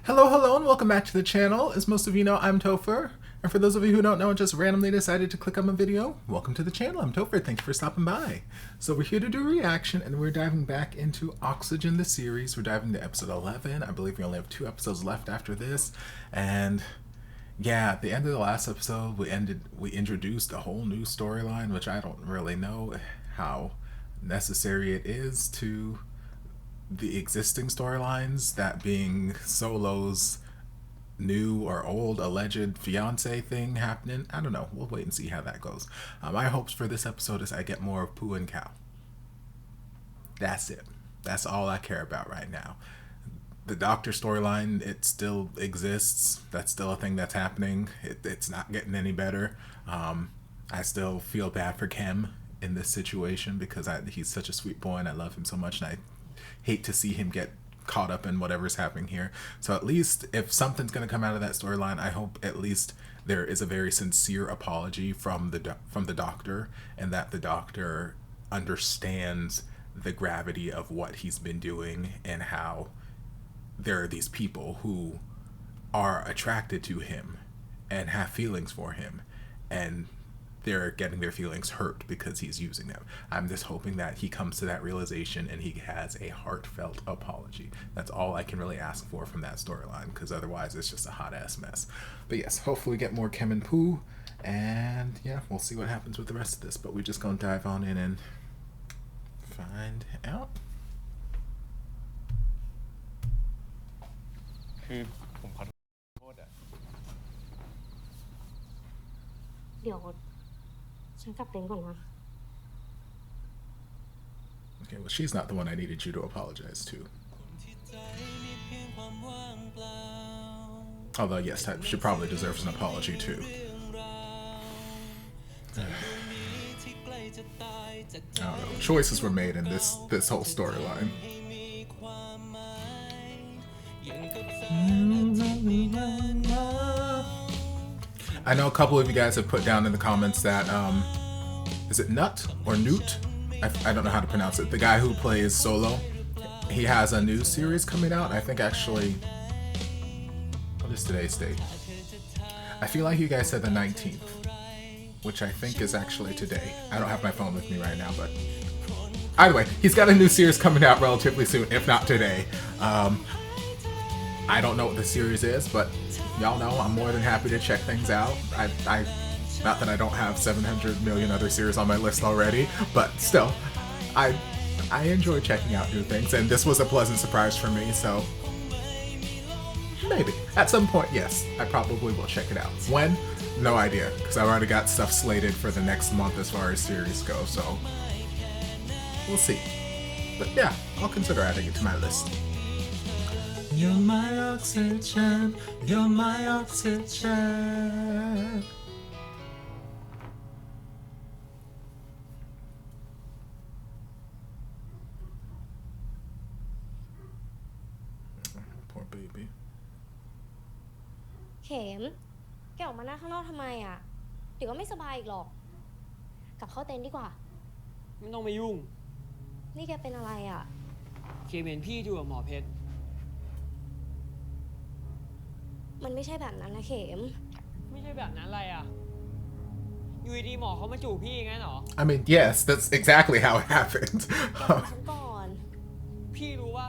Hello, and welcome back to the channel. As most of you know, I'm Topher. And for those of you who don't know and just randomly decided to click on my video, welcome to the channel. I'm Topher. Thank you for stopping by. So we're here to do a reaction, and we're diving back into Oxygen, the series. We're diving to episode 11. I believe we only have 2 episodes left after this. And yeah, at the end of the last episode, we introduced a whole new storyline, which I don't really know how necessary it is to the existing storylines, that being Solo's new or old alleged fiance thing happening. I don't know. We'll wait and see how that goes. My hopes for this episode is I get more of Pooh and Cow. That's it. That's all I care about right now. The doctor storyline, it still exists. That's still a thing that's happening. It's not getting any better. I still feel bad for Kem in this situation because he's such a sweet boy and I love him so much, and I hate to see him get caught up in whatever's happening here. So at least if something's going to come out of that storyline, I hope at least there is a very sincere apology from the doctor, and that the doctor understands the gravity of what he's been doing and how there are these people who are attracted to him and have feelings for him, and they're getting their feelings hurt because he's using them. I'm just hoping that he comes to that realization and he has a heartfelt apology. That's all I can really ask for from that storyline, because otherwise it's just a hot ass mess. But yes, hopefully we get more Kem and Pooh, and yeah, we'll see what happens with the rest of this. But we're just gonna dive on in and find out. คือผมขอโทษอะ เดี๋ยวฉันกลับเต็นท์ก่อนนะ Okay, well, she's not the one I needed you to apologize to. Although, yes, she probably deserves an apology too. I don't know. Choices were made in this whole storyline. I know a couple of you guys have put down in the comments that, is it Nut or Newt? I don't know how to pronounce it. The guy who plays Solo, he has a new series coming out. I think actually, what is today's date? I feel like you guys said the 19th, which I think is actually today. I don't have my phone with me right now, but either way, he's got a new series coming out relatively soon, if not today. I don't know what the series is, but y'all know I'm more than happy to check things out. I not that I don't have 700 million other series on my list already, but still, I enjoy checking out new things, and this was a pleasant surprise for me, so maybe. At some point, yes, I probably will check it out. When? No idea, because I've already got stuff slated for the next month as far as series go, so we'll see. But yeah, I'll consider adding it to my list. You're my oxygen, you're my oxygen. Poor baby. เข็มแกออกมาหน้าข้างนอกทำไมอ่ะเดี๋ยวก็ไม่สบายอีกหรอกกลับเข้าเต็นท์ดีกว่าไม่ต้องมายุ่งนี่แกเป็นอะไรอ่ะเคมเห็นพี่อยู่กับหมอเพชรมันไม่ใช่แบบนั้นนะเข็มไม่ใช่แบบนั้นอะไรอ่ะอยู่ดีหมอเขามาจูบพี่งั้นเหรอ I mean, yes, that's exactly how it happened. แกฟังฉันก่อน พี่รู้ว่า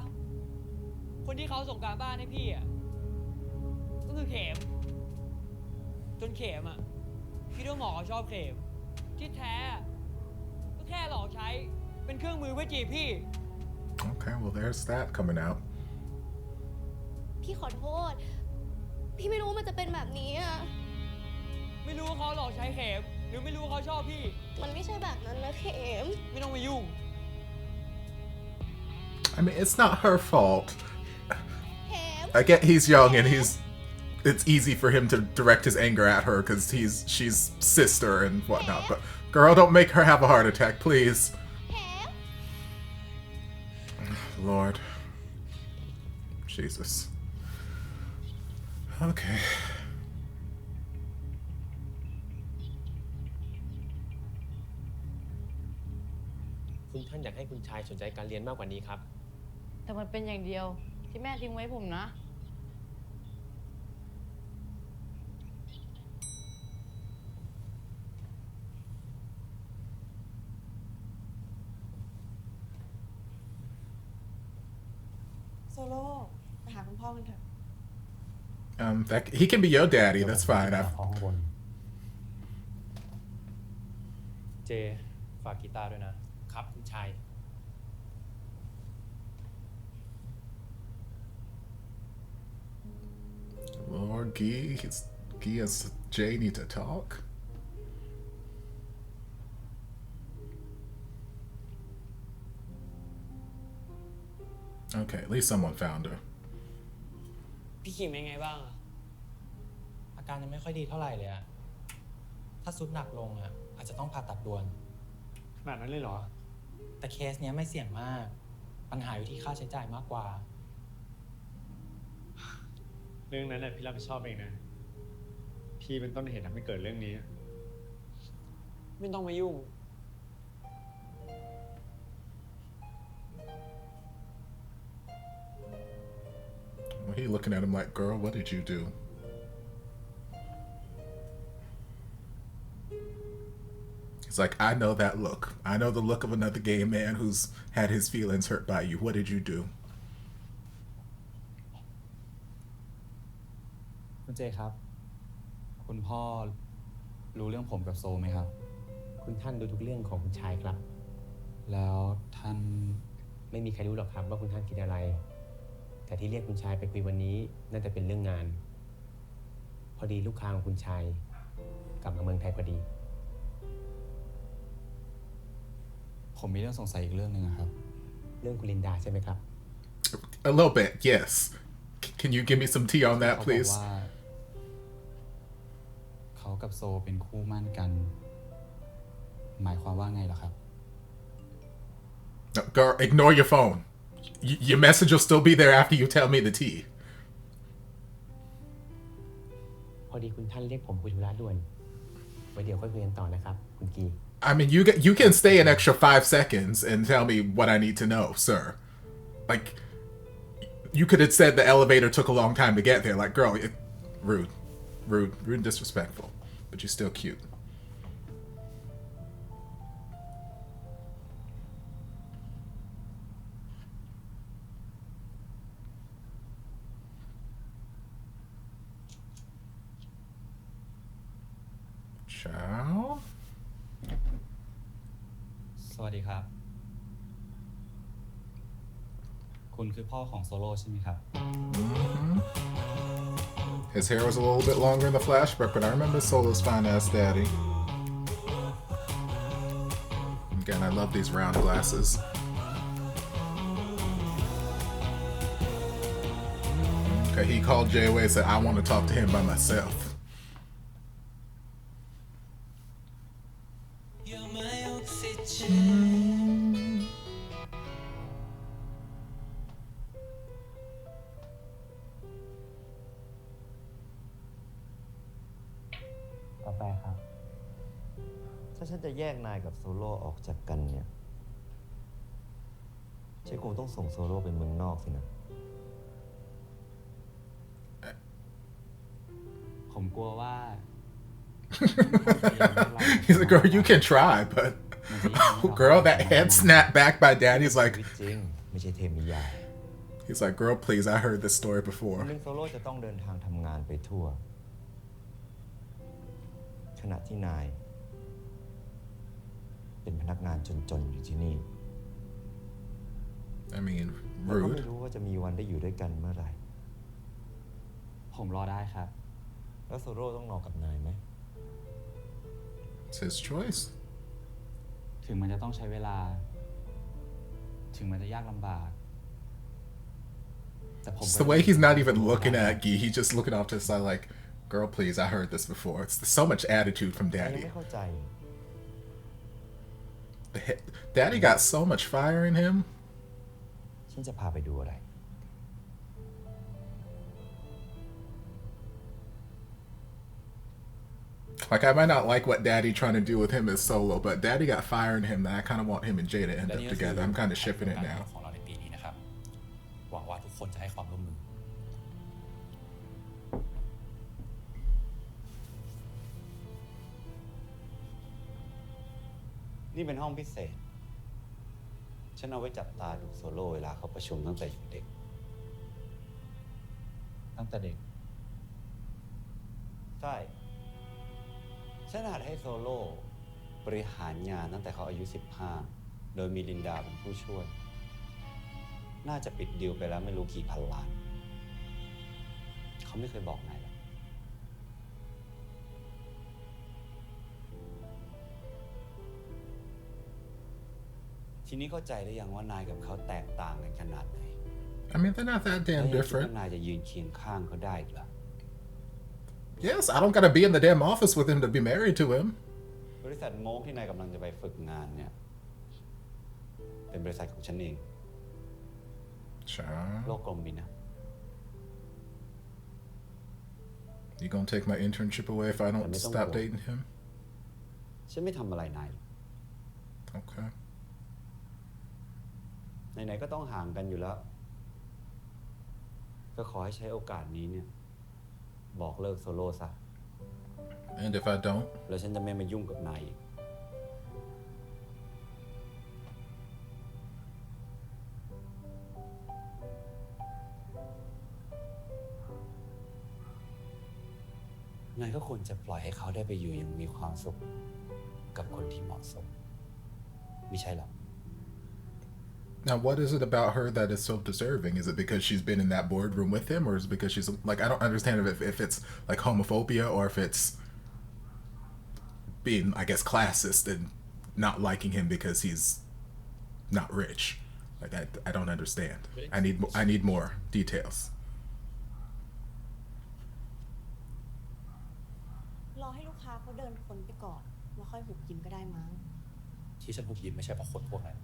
คนที่เขาส่งการบ้านให้พี่อ่ะก็คือเข็มจนเข็มอ่ะพี่ด้วยหมอเขาชอบเข็มที่แท้ก็แค่หลอกใช้เป็นเครื่องมือเพื่อจีบพี่ Okay, well, there's that coming out. พี่ขอโทษพี่ไม่รู้มันจะเป็นแบบนี้อ่ะไม่รู้ว่าเขาหลอกใช้เข็มหรือไม่รู้ว่าเขาชอบพี่มันไม่ใช่แบบนั้นนะเข็มไม่ต้องมายุ่ง I mean, it's not her fault. เข็ม I get he's young and it's easy for him to direct his anger at her because she's sister and whatnot, but girl, don't make her have a heart attack, please. เข็ม Lord. Jesus. Okay. คุณท่านอยากให้คุณชายสนใจการเรียนมากกว่านี้ครับ แต่มันเป็นอย่างเดียวที่แม่ทิ้งไว้ผมนะ โล่ไปหาคุณพ่อกันเถอะ He can be your daddy. That's fine. ห้องบน เจฝากกีตาร์ด้วยนะ ครับคุณชาย Lord, Guy and Jay need to talk. Okay, at least someone found her. พี่ขิมเป็นไงบ้างอะ อาการยังไม่ค่อยดีเท่าไหร่เลยอะถ้าซุดหนักลงอะอาจจะต้องผ่าตัดด่วนขนาดนั้นเลยเหรอ แต่เคสเนี้ยไม่เสี่ยงมาก ปัญหาอยู่ที่ค่าใช้จ่ายมากกว่า เรื่องนั้นแหละพี่รับผิดชอบเองนะ พี่เป็นต้นเหตุทำให้เกิดเรื่องนี้ ไม่ต้องมายุ่ง Well, he looking at him like, girl, what did you do? He's like, I know that look. I know the look of another gay man who's had his feelings hurt by you. What did you do? คุณเจครับ คุณพ่อรู้เรื่องผมกับโซไหมครับ คุณท่านดูทุกเรื่องของคุณชายครับ แล้วท่าน ไม่มีใครรู้หรอกครับว่าคุณท่านคิดอะไร แต่ที่เรียกคุณชายไปคุยวันนี้น่าจะเป็นเรื่องงาน พอดีลูกค้าของคุณชายกลับมาเมืองไทยพอดี ผมมีเรื่องสงสัยอีกเรื่องหนึ่งครับ เรื่องคุณลินดาใช่ไหมครับ A little bit, yes. Can you give me some tea on that, เขาบอก please? ว่าเขากับโซเป็นคู่มั่นกัน หมายความว่าไงล่ะครับ No, girl, ignore your phone. Your message will still be there after you tell me the tea. พอดีคุณท่านเรียกผมคุยธุระด่วน ไว้เดี๋ยวค่อยคุยกันต่อนะครับ คุณกี I mean, you can stay an extra 5 seconds and tell me what I need to know, sir. Like, you could have said the elevator took a long time to get there. Like, girl, rude and disrespectful. But you're still cute. Ciao. สวัสดีครับ คุณคือพ่อของโซโล่ใช่ไหมครับ His hair was a little bit longer in the flashback, but I remember Solo's fine-ass daddy. Again, I love these round glasses. Okay, he called Jay away and said, I want to talk to him by myself. Mm. กาแฟครับ ถ้าฉันจะแยกนายกับโซโล่ออกจากกันเนี่ยฉันคงต้องส่งโซโล่ไปเมืองนอกสินะ ผมกลัวว่า He's like, girl, you can try, but girl, that head snap back by daddy's like, จริงไม่ใช่เทพนิยาย he's like, girl, please, I heard this story วัน before. หนึงโซโล่จะต้องเดินทางทำงานไปทั่ว ขณะที่นาย เป็นพนักงานจนๆอยู่ที่นี่ I mean, แล้วก็ไม่ rude. รู้ว่าจะมีวันได้อยู่ด้วยกันเมื่อไหร่ ผมรอได้ครับ แล้วโซโล่ต้องรอกับนายไหม It's his choice. ถึงมันจะต้องใช้เวลา ถึงมันจะยากลำบาก แต่ผม It's the way he's not even looking at Guy. He's just looking off to the side like, girl, please, I heard this before. It's so much attitude from นายยัง daddy. ไม่เข้าใจ Daddy got so much fire in him. ฉันจะพาไปดูอะไร Like, I might not like what daddy trying to do with him as Solo, but daddy got fire in him that I kind of want him and Jay to end up together. I'm kind of shipping it now. ของเราในปีนี้นะครับ หวังว่าทุกคนจะให้ความร่วมมือ นี่เป็นห้องพิเศษ ฉันเอาไว้จับตาดูโซโล่เวลาเขาประชุมตั้งแต่เด็ก ตั้งแต่เด็ก ใช่ ฉันหัดให้โซโล่บริหารงานตั้งแต่เขาอายุ 15 โดยมีลินดาเป็นผู้ช่วย น่าจะปิดดีลไปแล้วไม่รู้กี่พันล้าน เขาไม่เคยบอกนายหรอกทีนี้เข้าใจได้ยังว่านายกับเขาแตกต่างกันขนาดไหน I mean, they're not that แล้ว damn ยังคิด different. ว่านายจะยืนเคียงข้างเขาได้อีกเหรอ Yes, I don't gotta be in the damn office with him to be married to him. บริษัทโมกที่นายกำลังจะไปฝึกงานเนี่ย เป็นบริษัทของฉันเอง Child. โลกกลมดีนะ You gonna take my internship away if I don't stop dating him? ฉันไม่ทำอะไรนายหรอก Okay. ไหนๆก็ต้องห่างกันอยู่แล้ว ก็ขอให้ใช้โอกาสนี้เนี่ย บอกเลิกโซโล่ซะ And if I don't? แล้วฉันจะไม่มายุ่งกับนายอีก นายก็ควรจะปล่อยให้เขาได้ไปอยู่อย่างมีความสุขกับคนที่เหมาะสม ไม่ใช่หรอก Now, what is it about her that is so deserving? Is it because she's been in that boardroom with him, or is it because she's like, I don't understand if it's like homophobia or if it's being, I guess, classist and not liking him because he's not rich. Like, I don't understand. I need more details. รอให้ลูกค้าเขาเดินพ้นไปก่อนแล้วค่อยหุบยิ้มก็ได้มั้ง ที่ฉันหุบยิ้มไม่ใช่เพราะคนพวกนั้น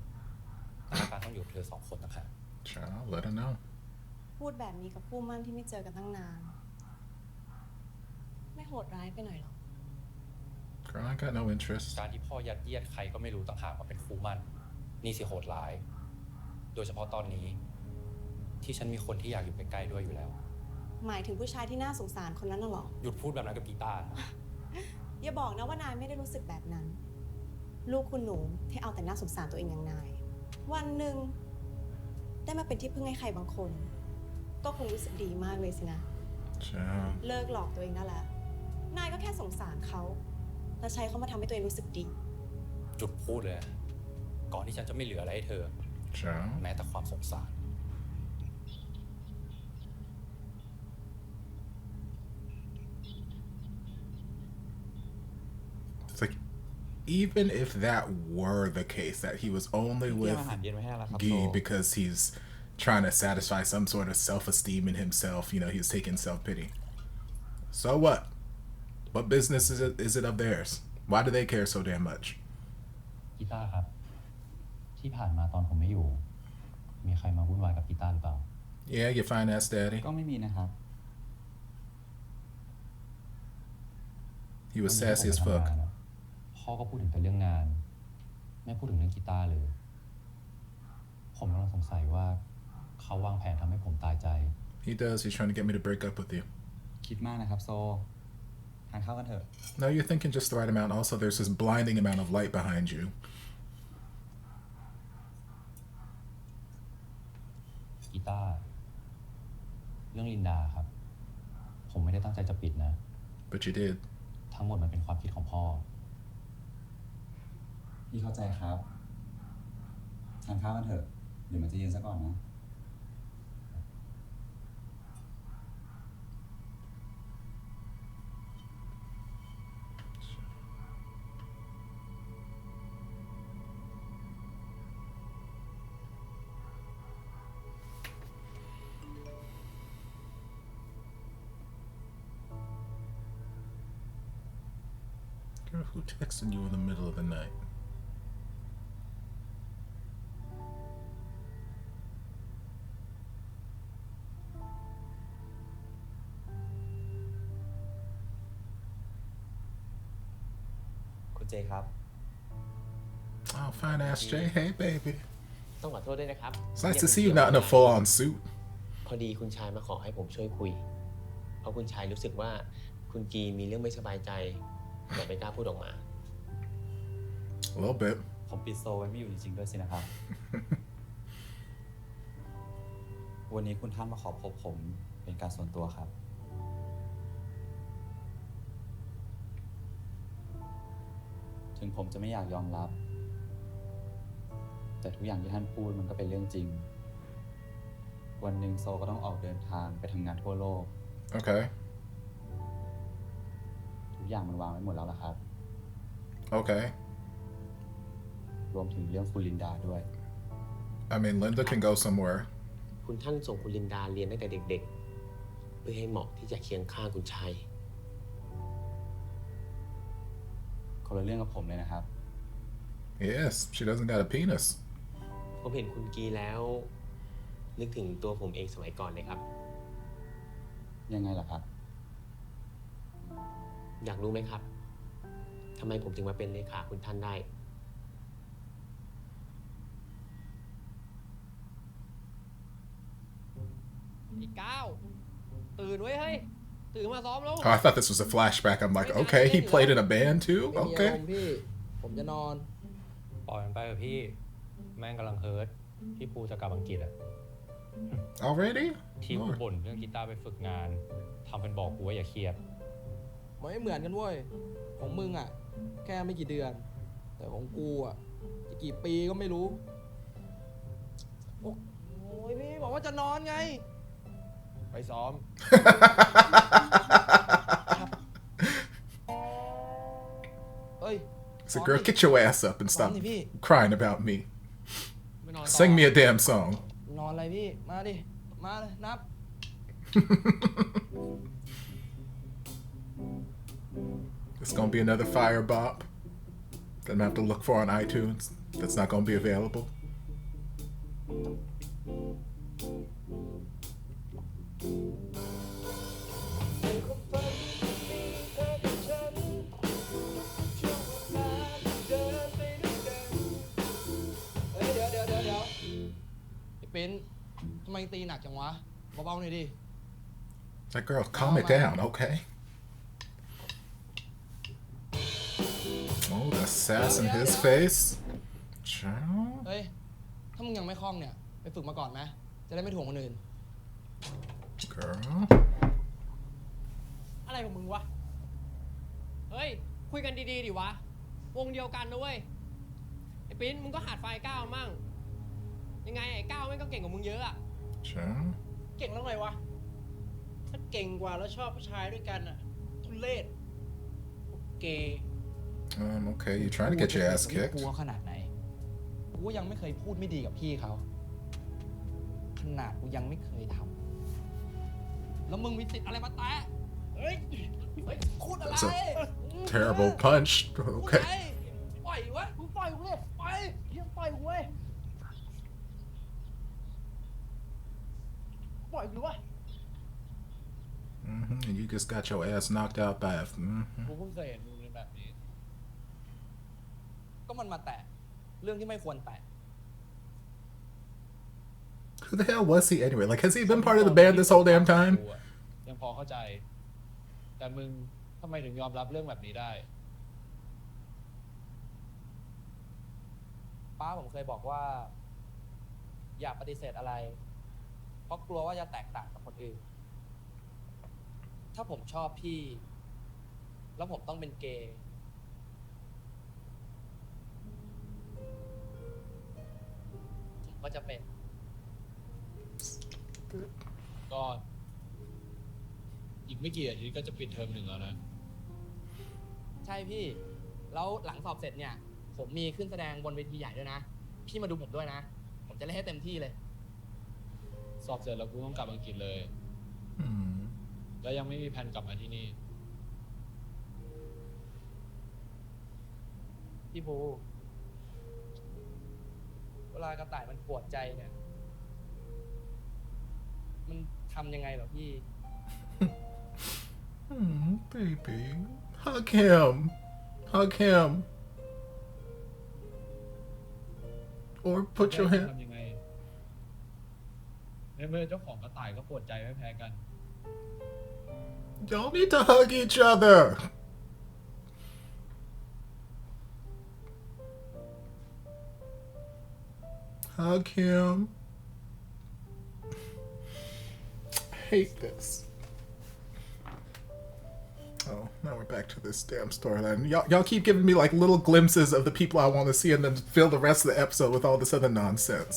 ธนาคารต้องอยู่กับเธอ2 คนต่างหาก Child, let her know. พูดแบบนี้กับผู้มั่นที่ไม่เจอกันตั้งนาน ไม่โหดร้ายไปหน่อยหรอ Girl, I got no interest. การที่พ่อยัดเยียดใครก็ไม่รู้ต่างหากมาเป็นคู่มั่นนี่สิโหดร้าย โดยเฉพาะตอนนี้ที่ฉันมีคนที่อยากอยู่ใกล้ๆด้วยอยู่แล้ว หมายถึงผู้ชายที่น่าสงสารคนนั้นน่ะหรอ หยุดพูดแบบนั้นกับกีตาร์ อย่าบอกนะว่านายไม่ได้รู้สึกแบบนั้น ลูกคุณหนูที่เอาแต่น่าสงสารตัวเองอย่างนาย วันหนึ่งได้มาเป็นที่พึ่งให้ใครบางคน ก็คงรู้สึกดีมากเลยสินะ Child. เลิกหลอกตัวเองนั่นแหละ นายก็แค่สงสารเขาแล้วใช้เขามาทำให้ตัวเองรู้สึกดี หยุดพูดเลย ก่อนที่ฉันจะไม่เหลืออะไรให้เธอ Child. แม้แต่ความสงสาร It's like, even if that were the case, that he was only with Guy because he's trying to satisfy some sort of self-esteem in himself, you know, he's taking self-pity. So what? What business is it of theirs? Why do they care so damn much? กีตาร์ครับ ที่ผ่านมาตอนผมไม่อยู่ มีใครมาวุ่นวายกับกีตาร์หรือเปล่า Yeah, your fine ass daddy. ก็ไม่มีนะครับ He was sassy as fuck. พ่อก็พูดถึงแต่เรื่องงาน ไม่พูดถึงเรื่องกีตาร์เลย ผมกำลังสงสัยว่าเขาวางแผนทำให้ผมตายใจ He does. He's trying to get me to break up with you. คิดมากนะครับโซ ทานข้าวกันเถอะ No, you're thinking just the right amount. Also, there's this blinding amount of light behind you. กีตาร์เรื่องลินดาครับ ผมไม่ได้ตั้งใจจะปิดนะ But you did. ทั้งหมดมันเป็นความคิดของพ่อ พี่เข้าใจครับ ทานข้าวกันเถอะ เดี๋ยวมันจะเย็นซะก่อนนะ Girl, who texted you in the middle of the night? J ครับ Oh, fine ass Jay. Hey, baby. ต้องขอโทษด้วยนะครับ It's nice to see you not in a full-on suit. พอดีคุณชายมาขอให้ผมช่วยคุย เพราะคุณชายรู้สึกว่าคุณกีมีเรื่องไม่สบายใจ แต่ไม่กล้าพูดออกมา A little bit. ผมปิดโซไว้ไม่อยู่จริงๆด้วยสินะครับ วันนี้คุณท่านมาขอพบผม เป็นการส่วนตัวครับ ถึงผมจะไม่อยากยอมรับ แต่ทุกอย่างที่ท่านพูดมันก็เป็นเรื่องจริง วันหนึ่งโซก็ต้องออกเดินทางไปทำงานทั่วโลก Okay. ทุกอย่างมันวางไว้หมดแล้วล่ะครับ Okay. รวมถึงเรื่องคุณลินดาด้วย I mean, Linda can go somewhere. คุณท่านส่งคุณลินดาเรียนตั้งแต่เด็กๆ เพื่อให้เหมาะที่จะเคียงข้างคุณชาย คนละเรื่องกับผมเลยนะครับ Yes, she doesn't got a penis. ผมเห็นคุณกีแล้ว นึกถึงตัวผมเองสมัยก่อนเลยครับ ยังไงล่ะครับ อยากรู้ไหมครับทำไมผมถึงมาเป็นเลขาคุณท่านได้ อีกก้าวตื่นไว้เฮ้ย ตื่นมาซ้อมแล้ว Oh, I thought this was a flashback. I'm like, okay, he played in a band too? ไม่มีอาร Okay. มณ์พี่ ผมจะนอน ปล่อยมันไปเถอะพี่ แม่งกำลังเฮิร์ตที่ปูจะกลับอังกฤษอะ Already? ที่กู Lord. บ่นเรื่องกีตาร์ไปฝึกงานทำเป็นบอกกูว่าอย่าเครียด มันไม่เหมือนกันเว้ย ของมึงอ่ะ แค่ไม่กี่เดือน แต่ของกูอ่ะจะกี่ปีก็ไม่รู้ โอ้ยพี่บอกว่าจะนอนไง ไปซ้อม เฮ้ย So, girl, get your ass up and stop นอนดิพี่ crying about me. ไม่นอนต่อ Sing me a damn song. นอนอะไรพี่ มาดิ มาเลย นับ It's gonna be another fire bop that I'm gonna have to look for on iTunes. That's not gonna be available. That girl, calm it down, okay? Oh, the sass in his face. Child. เฮ้ย ถ้ามึงยังไม่คล่องเนี่ย ไปฝึกมาก่อนไหม จะได้ไม่ถ่วงคนอื่น Girl. อะไรของมึงวะ เฮ้ย คุยกันดีๆดิวะ วงเดียวกันนะเว้ย ไอ้ปิ้นมึงก็หัดไฟก้าวมั่ง ยังไงไอ้ก้าวแม่งก็เก่งกว่ามึงเยอะอะ Child. เก่งแล้วไงวะ ถ้าเก่งกว่าแล้วชอบผู้ชายด้วยกันอ่ะ ทุเรศเกย์ Okay, you're trying to get your ass กู kicked. กลัวขนาดไหน กูก็ยังไม่เคยพูดไม่ดีกับพี่เขา ขนาดกูยังไม่เคยทำ แล้วมึงมีสิทธิ์อะไรมาแตะ เฮ้ย เฮ้ยพูดอะไร That's a terrible punch. พูด Okay. อะไรปล่อยวะกูปล่อยกูเลยปล่อยยังปล่อยกูเว้ยปล่อยกูวะ And you just got your ass knocked out by a. กูเพิ่งเคยเห็นมึงเป็นแบบนี้ ก็มันมาแตะ เรื่องที่ไม่ควรแตะ Who the hell was he anyway? Like, has he been part of the band this whole damn time? กูอะยังพอเข้าใจ แต่มึงทำไมถึงยอมรับเรื่องแบบนี้ได้ ป้าผมเคยบอกว่า อย่าปฏิเสธอะไร เพราะกลัวว่าจะแตกต่างกับคนอื่น ถ้าผมชอบพี่ แล้วผมต้องเป็นเกย์ผมก็จะเป็น ก็อีกไม่กี่อาทิตย์ก็จะปิดเทอมหนึ่งแล้วนะ ใช่พี่ แล้วหลังสอบเสร็จเนี่ย ผมมีขึ้นแสดงบนเวทีใหญ่ด้วยนะ พี่มาดูผมด้วยนะ ผมจะเล่นให้เต็มที่เลย สอบเสร็จแล้วกูต้องกลับอังกฤษเลย แล้วยังไม่มีแผนกลับมาที่นี่ พี่ภูเวลากระต่ายมันปวดใจเนี่ย มันทำยังไงเหรอพี่ Baby. Hug him. Hug him. Or put your hand. ทำยังไงในเมื่อเจ้าของกระต่ายก็ปวดใจไม่แพ้กัน Y'all need to hug each other. Hug him. hate this. Oh, now we're back to this damn storyline. Y'all keep giving me like little glimpses of the people I want to see and then fill the rest of the episode with all this other nonsense.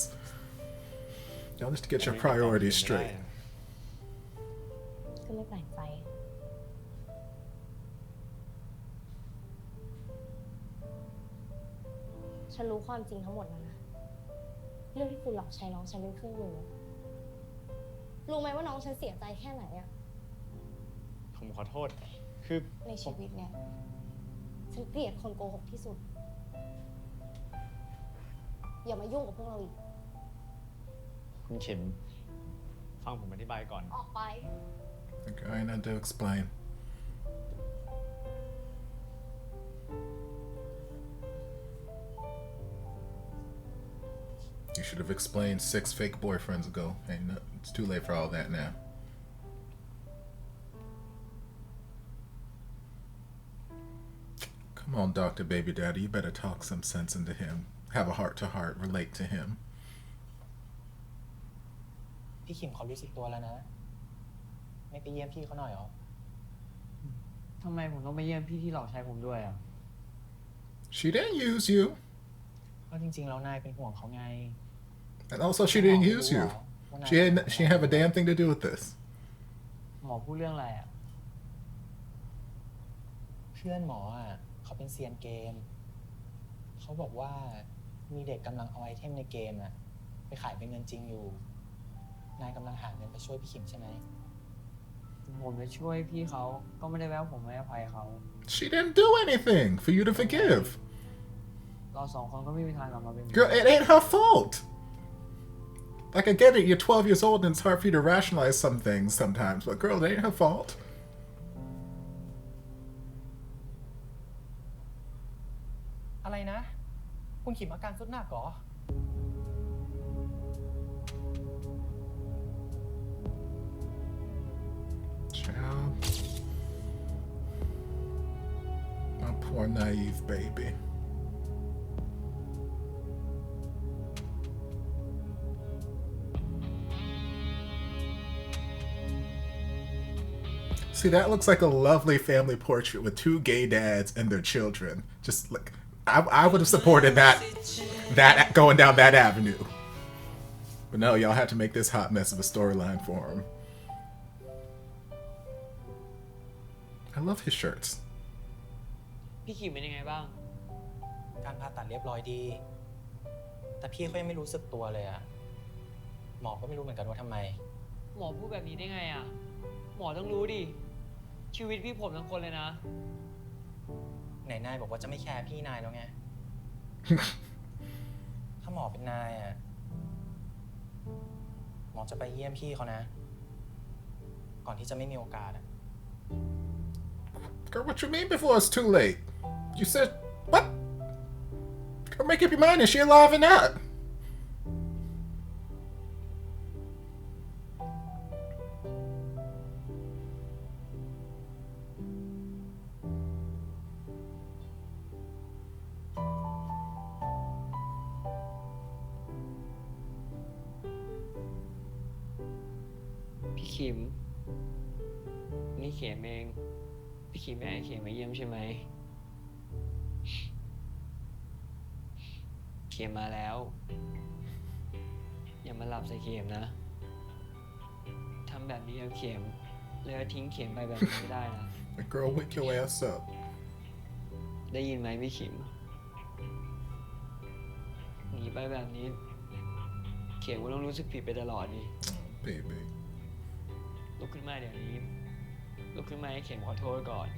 Y'all just to get your priorities straight. ก็ไม่แปลกใจฉันรู้ความจริงทั้งหมดแล้วนะเรื่องที่คุณหลอกใช้น้องฉันเป็นเครื่องมือรู้ไหมว่าน้องฉันเสียใจแค่ไหนอะ ผมขอโทษคือ ในชีวิตเนี่ยฉันเกลียดคนโกหกที่สุดอย่ามายุ่งกับพวกเราอีก คุณเข็มฟังผมอธิบายก่อน ออกไป Okay, I need to explain. You should have explained 6 fake boyfriends ago. Hey, no, it's too late for all that now. Come on, Dr. Baby Daddy, you better talk some sense into him. Have a heart-to-heart, relate to him. พี่ขิมเขารู้สึกตัวแล้วนะไม่ไปเยี่ยมพี่เขาหน่อยหรอ ทำไมผมต้องไปเยี่ยมพี่ที่หลอกใช้ผมด้วยอ่ะ She didn't use you. ก็จริงๆแล้วนายเป็นห่วงเขาไง And also she didn't use you. She didn't have a damn thing to do with this. หมอพูดเรื่องอะไรอ่ะ เพื่อนหมออ่ะเขาเป็นเซียนเกมเขาบอกว่ามีเด็กกำลังเอาไอเทมในเกมอ่ะไปขายเป็นเงินจริงอยู่นายกำลังหาเงินไปช่วยพี่ขิมใช่ไหม ผมจะช่วยพี่เขาก็ไม่ได้แปลว่าผมไม่อภัยเขา She didn't do anything for you to forgive. เราสองคนก็ไม่มีทางกลับมาเป็น Girl, it ain't her fault. Like, I get it, you're 12 years old and it's hard for you to rationalize some things sometimes, but girl, it ain't her fault. อะไรนะคุณขิมอาการสุดหนักเหรอ Child. My poor naive baby. See, that looks like a lovely family portrait with 2 gay dads and their children. Just like, I would have supported that going down that avenue. But no, y'all had to make this hot mess of a storyline for him. I love his shirts. พี่ขิมเป็นยังไงบ้าง การผ่าตัดเรียบร้อยดี แต่พี่เขายังไม่รู้สึกตัวเลยอะหมอก็ไม่รู้เหมือนกันว่าทำไม หมอพูดแบบนี้ได้ไงอ่ะ หมอต้องรู้ดิ ชีวิตพี่ผมทั้งคนเลยนะ ไหนนายบอกว่าจะไม่แคร์พี่นายแล้วไง ถ้าหมอเป็นนายอะหมอจะไปเยี่ยมพี่เขานะ ก่อนที่จะไม่มีโอกาสอะ Girl, what you mean before it's too late? You said, what? Girl, make up your mind, is she alive or not?พี่ขิม นี่เข็มเอง พี่ขิมไม่ให้เข็มมาเยี่ยมใช่ไหม เข็มมาแล้ว อย่ามาหลับใส่เข็มนะ ทำแบบนี้กับเข็มแล้วทิ้งเข็มไปแบบนี้ไม่ได้นะ Like, girl, wake your ass up. ได้ยินไหมพี่ขิม หนีไปแบบนี้ เข็มก็ต้องรู้สึกผิดไปตลอดดิ Baby. ลุกขึ้นมาเดี๋ยวนี้ ลุกขึ้นมาให้เข็มขอโทษก่อน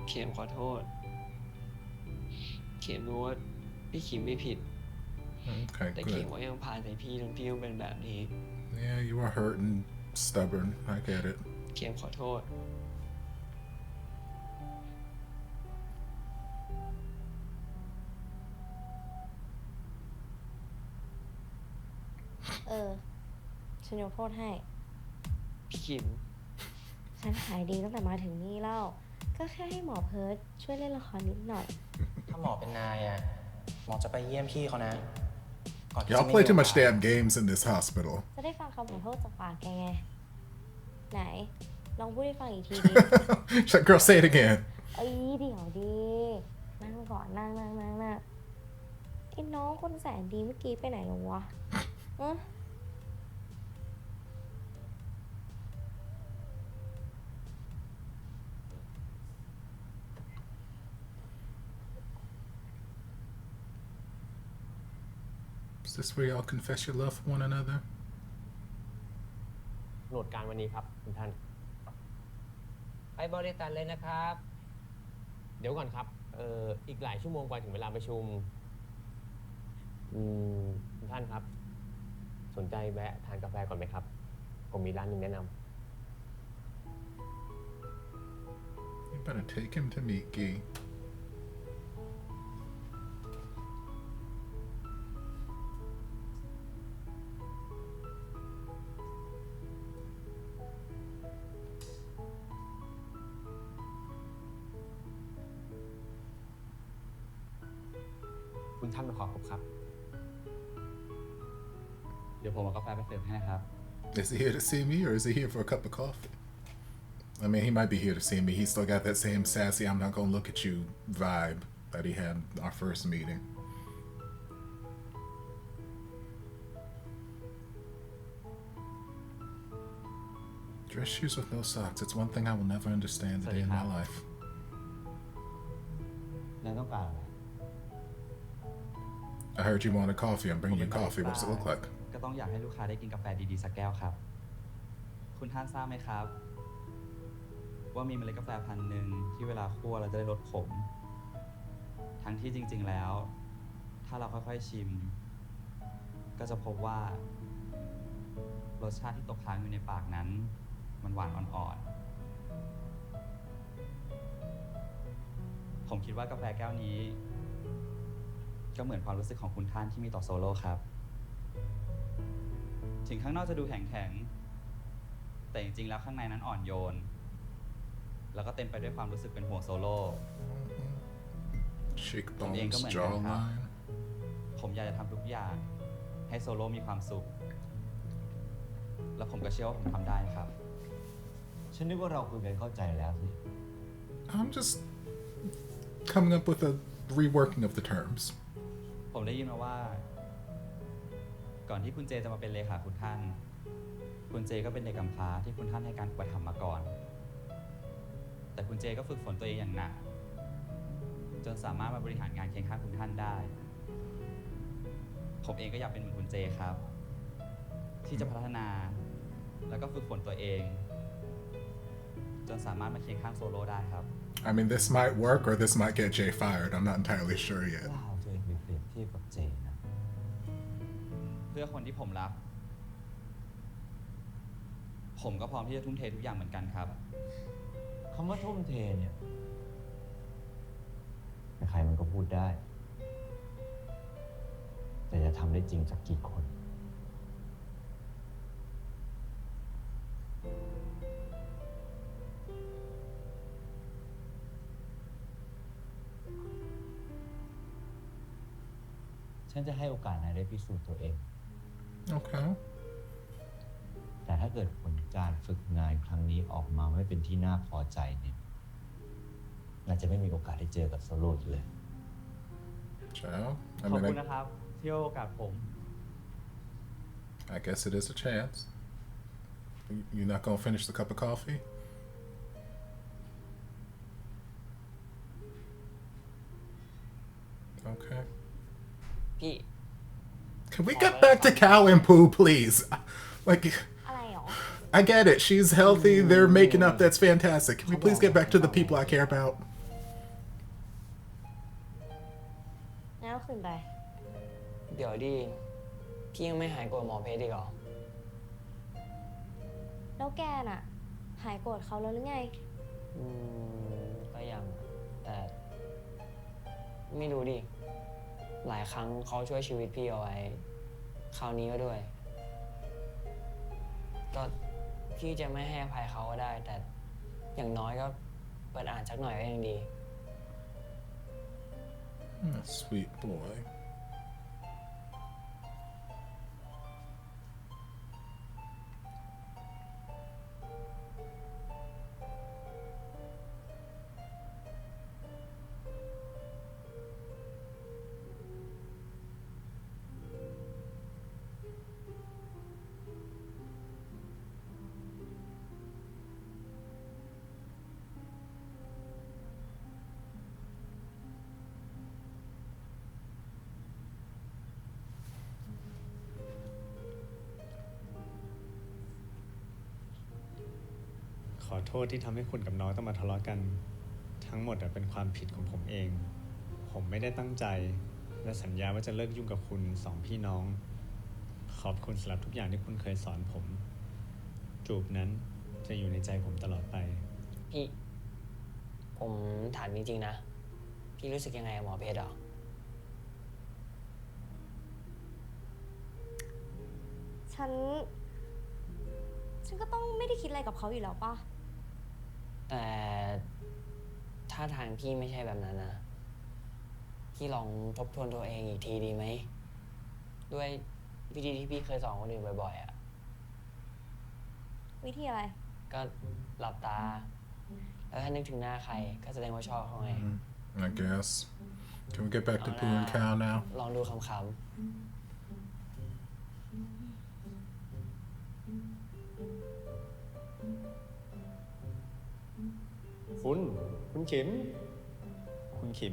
เข็มขอโทษ เข็มรู้ว่าพี่ขิมไม่ผิด Okay, แต่เข็ม good. ก็ยังผ่านใส่พี่จนพี่ต้องเป็นแบบนี้ Yeah, you are hurt and stubborn. I get it. เข็มขอโทษ ฉันยกโทษให้ พี่ขิม ฉันหายดีตั้งแต่มาถึงนี่แล้ว ก็แค่ให้หมอเพิร์ทช่วยเล่นละครนิดหน่อย ถ้าหมอเป็นนายอ่ะหมอจะไปเยี่ยมพี่เขานะก่อนที่จะ Y'all ไม่ play มี too โอกา much ส damn games in this hospital. จะได้ฟังคำขอโทษจากปากแกไง ไหน ลองพูดให้ฟังอีกทีดิ Girl, say it again. เอ้ยเดี๋ยวดีนั่งก่อนนั่งไอ้น้องคนแสนดีเมื่อกี้ไปไหนแล้ววะเออ Is this where y'all confess your love for one another? โหลดการวันนี้ครับคุณท่าน ไปบริการเลยนะครับ เดี๋ยวก่อนครับอีกหลายชั่วโมงกว่าถึงเวลาประชุมคุณท่านครับสนใจแวะทานกาแฟก่อนไหมครับผมมีร้านหนึ่งแนะนำ You better take him to meet Gee.คุณท่านมาขอพบครับ เดี๋ยวผมเอากาแฟไปเสิร์ฟให้นะครับ Is he here to see me or is he here for a cup of coffee? I mean, he might be here to see me. He still got that same sassy, I'm not gonna look at you vibe that he had our first meeting. Dress shoes with no socks. It's one thing I will never understand a day in my life. นายต้องการอะไร I heard you wanted coffee. I'm bringing you coffee. What does it look like? ก็ต้องอยากให้ลูกค้าได้กินกาแฟดีๆสักแก้วครับ คุณท่านทราบไหมครับ ว่ามีเมล็ดกาแฟพันธุ์หนึ่งที่เวลาคั่วเราจะได้ลดขม ทั้งที่จริงๆแล้ว ถ้าเราค่อยๆชิม ก็จะพบว่ารสชาติที่ตกค้างอยู่ในปากนั้น มันหวานอ่อนๆ ผมคิดว่ากาแฟแก้วนี้ ก็เหมือนความรู้สึกของคุณท่านที่มีต่อโซโล่ครับ ถึงข้างนอกจะดูแข็งๆ แต่จริงๆ แล้วข้างในนั้นอ่อนโยน แล้วก็เต็มไปด้วยความรู้สึกเป็นห่วงโซโล่ ผมเองก็ Cheekbones, เหมือนกันครับ jawline. ผมอยากจะทำทุกอย่างให้โซโล่มีความสุข แล้วผมก็เชื่อว่าผมทำได้ครับ ฉันนึกว่าเราคุยกันเข้าใจแล้วสิ I'm just coming up with a reworking of the terms. ผมได้ยินมาว่า ก่อนที่คุณเจจะมาเป็นเลขาคุณท่าน คุณเจก็เป็นเด็กกำพร้าที่คุณท่านให้การอุปถัมภ์มาก่อน แต่คุณเจก็ฝึกฝนตัวเองอย่างหนัก จนสามารถมาบริหารงานเคียงข้างคุณท่านได้ ผมเองก็อยากเป็นเหมือนคุณเจครับ ที่จะพัฒนาแล้วก็ฝึกฝนตัวเอง จนสามารถมาเคียงข้างโซโล่ได้ครับ I mean, this might work or this might get Jay fired. I'm not entirely sure yet. ว้าวตัวเองไปเปรียบเทียบกับเจนะ เพื่อคนที่ผมรัก ผมก็พร้อมที่จะทุ่มเททุกอย่างเหมือนกันครับ คำว่าทุ่มเทเนี่ยใครมันก็พูดได้ แต่จะทำได้จริงสักกี่คน ฉันจะให้โอกาสนายได้พิสูจน์ตัวเอง Okay. แต่ถ้าเกิดผลการฝึกงานครั้งนี้ออกมาไม่เป็นที่น่าพอใจเนี่ยน่าจะไม่มีโอกาสได้เจอกับโซโล่อีกเลย Child. ขอบคุณนะครับที่ให้โอกาสผม I guess it is a chance. You're not gonna finish the cup of coffee? Okay. พี่ Can we get back to Cow and Pooh, please? Like, อะไรหรอ I get it. She's healthy. They're making up. That's fantastic. Can we please get back to the people I care about? งั้นเอาคืนไป เดี๋ยวดิพี่ยังไม่หายโกรธหมอเพชรอีกเหรอ แล้วแกน่ะ หายโกรธเขาแล้วหรือไง ก็ยังแต่ไม่รู้ดิ หลายครั้งเขาช่วยชีวิตพี่เอาไว้ คราวนี้ก็ด้วย ก็พี่จะไม่ให้อภัยเขาก็ได้ แต่อย่างน้อยก็ เปิดอ่านสักหน่อยก็ยังดี Sweet boy. ขอโทษที่ทำให้คุณกับน้องต้องมาทะเลาะกัน ทั้งหมดเป็นความผิดของผมเอง ผมไม่ได้ตั้งใจและสัญญาว่าจะเลิกยุ่งกับคุณสองพี่น้อง ขอบคุณสำหรับทุกอย่างที่คุณเคยสอนผม จูบนั้นจะอยู่ในใจผมตลอดไป พี่ ผมถามจริงๆนะ พี่รู้สึกยังไงกับหมอเพชรหรอ ฉันก็ต้องไม่ได้คิดอะไรกับเขาอยู่แล้วป่ะ แต่ถ้าทางพี่ไม่ใช่แบบนั้นนะ พี่ลองทบทวนตัวเองอีกทีดีไหม ด้วยวิธีที่พี่เคยสอนคนอื่นบ่อยๆอ่ะ วิธีอะไร ก็หลับตา แล้วถ้านึกถึงหน้าใครก็แสดงว่าชอบเขาไง I guess. Can we get back to Pooh and Cow now? ลองดูคำคุณขิม คุณขิ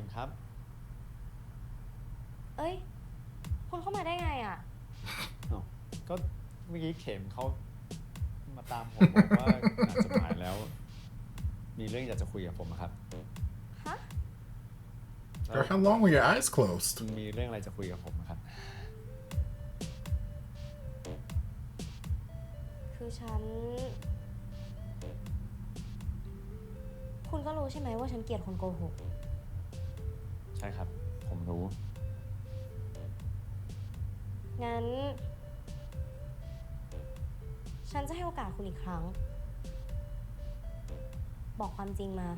มครับ เอ้ย คุณเข้ามาได้ไงอ่ะ ก็เมื่อกี้เข็มเขามาตามผมบอกว่าอ่านจดหมายแล้ว มีเรื่องอยากจะคุยกับผมครับ ฮะ Girl, how long were your eyes closed? มีเรื่องอะไรจะคุยกับผมครับ คือคุณก็รู้ใช่ไหมว่าฉันเกลียดคนโกหก ใช่ครับ ผมรู้ งั้น ฉันจะให้โอกาสคุณอีกครั้ง บอกความจริงมา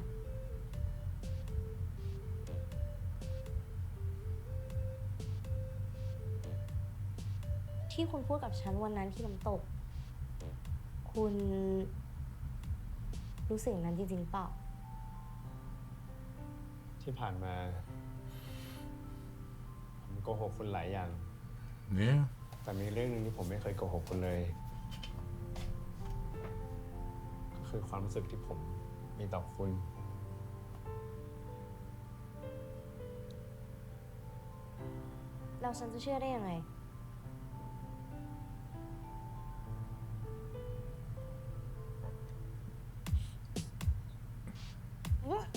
ที่คุณพูดกับฉันวันนั้นที่น้ำตก คุณรู้สึกอย่างนั้นจริงๆเปล่า ที่ผ่านมาผมโกหกคุณหลายอย่าง Yeah. แต่มีเรื่องหนึ่งที่ผมไม่เคยโกหกคุณเลย ก็คือความรู้สึกที่ผมมีต่อคุณ แล้วฉันจะเชื่อได้ยังไง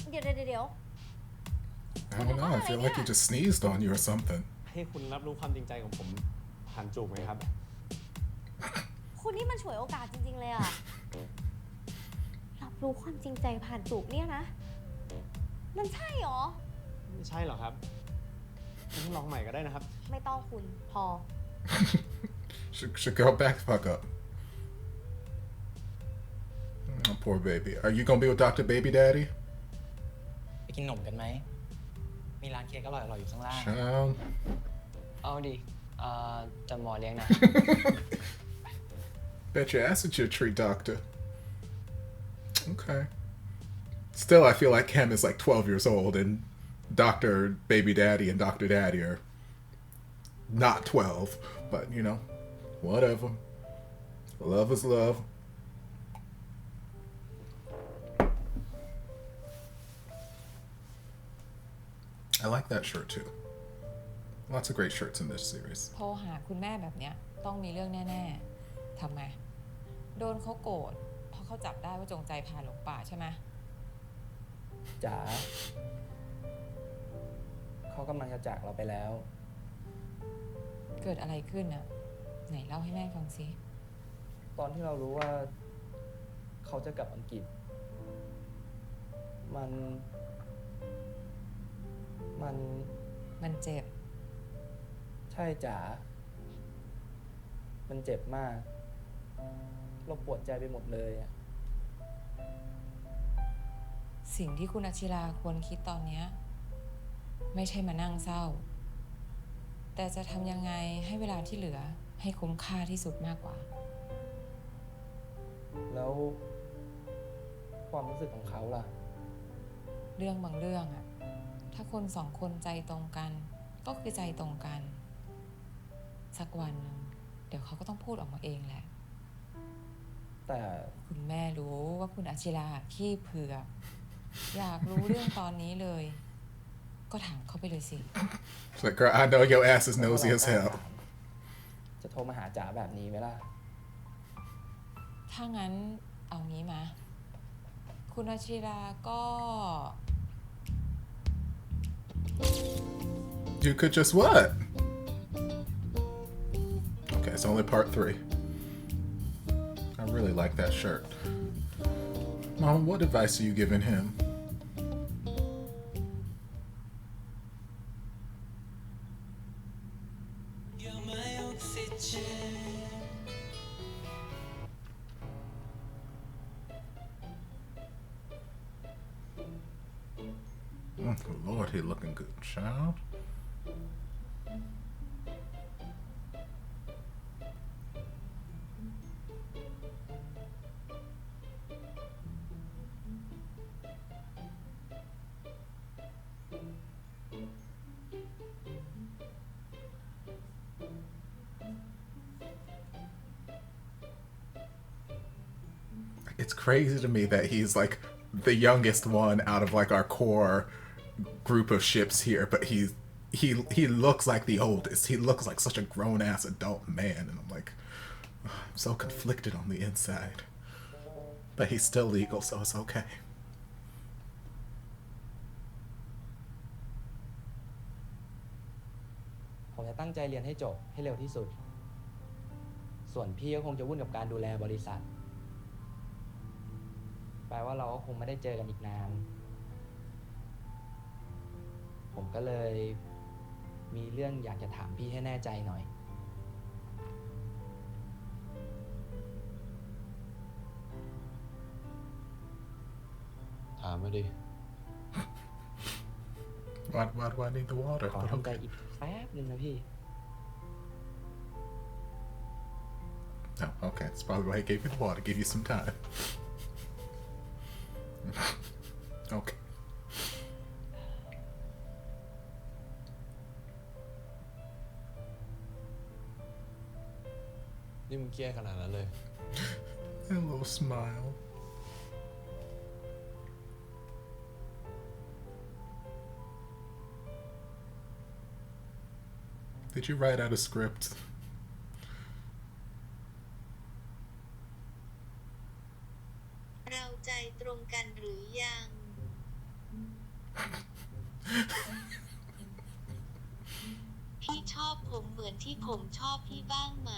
เดี๋ยว I don't know. I feel like he just sneezed on you or something. ให้คุณรับรู้ความจริงใจของผมผ่านจูบไหมครับ คุณนี่มันฉวยโอกาสจริงๆเลยอะรับรู้ความจริงใจผ่านจูบเนี่ยนะ มันใช่หรอ ไม่ใช่หรอครับงั้นลองใหม่ก็ได้นะครับ ไม่ต้องคุณพอ Should go back the fuck up. Oh, poor baby. Are you gonna be with Dr. Baby Daddy? ไปกินขนมกันไหม มีร้านเค้กอร่อยๆอยู่ข้างล่าง Child. เอาดิจะหมอเลี้ยงนะ Bet your ass at your treat, doctor. Okay. Still, I feel like Cam is like 12 years old, and Dr. Baby Daddy and Dr. Daddy are not 12. But, you know, whatever. Love is love. I like that shirt too. Lots of great shirts in this series. โทรหาคุณแม่แบบเนี้ยต้องมีเรื่องแน่ๆทำไมโดนเขาโกรธเพราะเขาจับได้ว่าจงใจพาหลงป่าใช่ไหม จ๋าเขากำลังจะจากเราไปแล้ว เกิดอะไรขึ้นน่ะไหนเล่าให้แม่ฟังสิ ตอนที่เรารู้ว่าเขาจะกลับอังกฤษ มันเจ็บ ใช่จ๋ามันเจ็บมาก เราปวดใจไปหมดเลยอะ สิ่งที่คุณอาชิราควรคิดตอนนี้ไม่ใช่มานั่งเศร้าแต่จะทำยังไงให้เวลาที่เหลือให้คุ้มค่าที่สุดมากกว่าแล้วความรู้สึกของเขาล่ะเรื่องบางเรื่องอะถ้าคนสองคนใจตรงกันก็คือใจตรงกันสักวันหนึ่งเดี๋ยวเขาก็ต้องพูดออกมาเองแหละแต่คุณแม่รู้ว่าคุณอาชิราขี้เผือกอยากรู้เรื่องตอนนี้เลยก็ถามเขาไปเลยสิ It's like, girl, I know your ass is nosy as hell. จะโทรมาหาจ๋าแบบนี้ไหมล่ะถ้างั้นเอางี้มาคุณอาชิราก็ You could just what? Okay, it's only part 3. I really like that shirt. Mom, what advice are you giving him? Oh, Lord, he looking good, child. It's crazy to me that he's like the youngest one out of like our core group of ships here, but he looks like the oldest. He looks like such a grown-ass adult man, and I'm like, oh, I'm so conflicted on the inside. But he's still legal, so it's okay. ผมจะตั้งใจเรียนให้จบให้เร็วที่สุดส่วนพี่ก็คงจะวุ่นกับการดูแลบริษัทแปลว่าเราก็คงไม่ได้เจอกันอีกนานผมก็เลยมีเรื่องอยากจะถามพี่ให้แน่ใจหน่อยถามมาดิ Why do I need the water? ขอทำใจอีกแป๊บนึงนะพี่ Oh, okay. That's probably why he gave you the water. Give you some time. Okay. นี่มึงเครียดขนาดนั้นเลย A little smile. Did you write out a script? เราใจตรงกันหรือยัง พี่ชอบผมเหมือนที่ผมชอบพี่บ้างไหม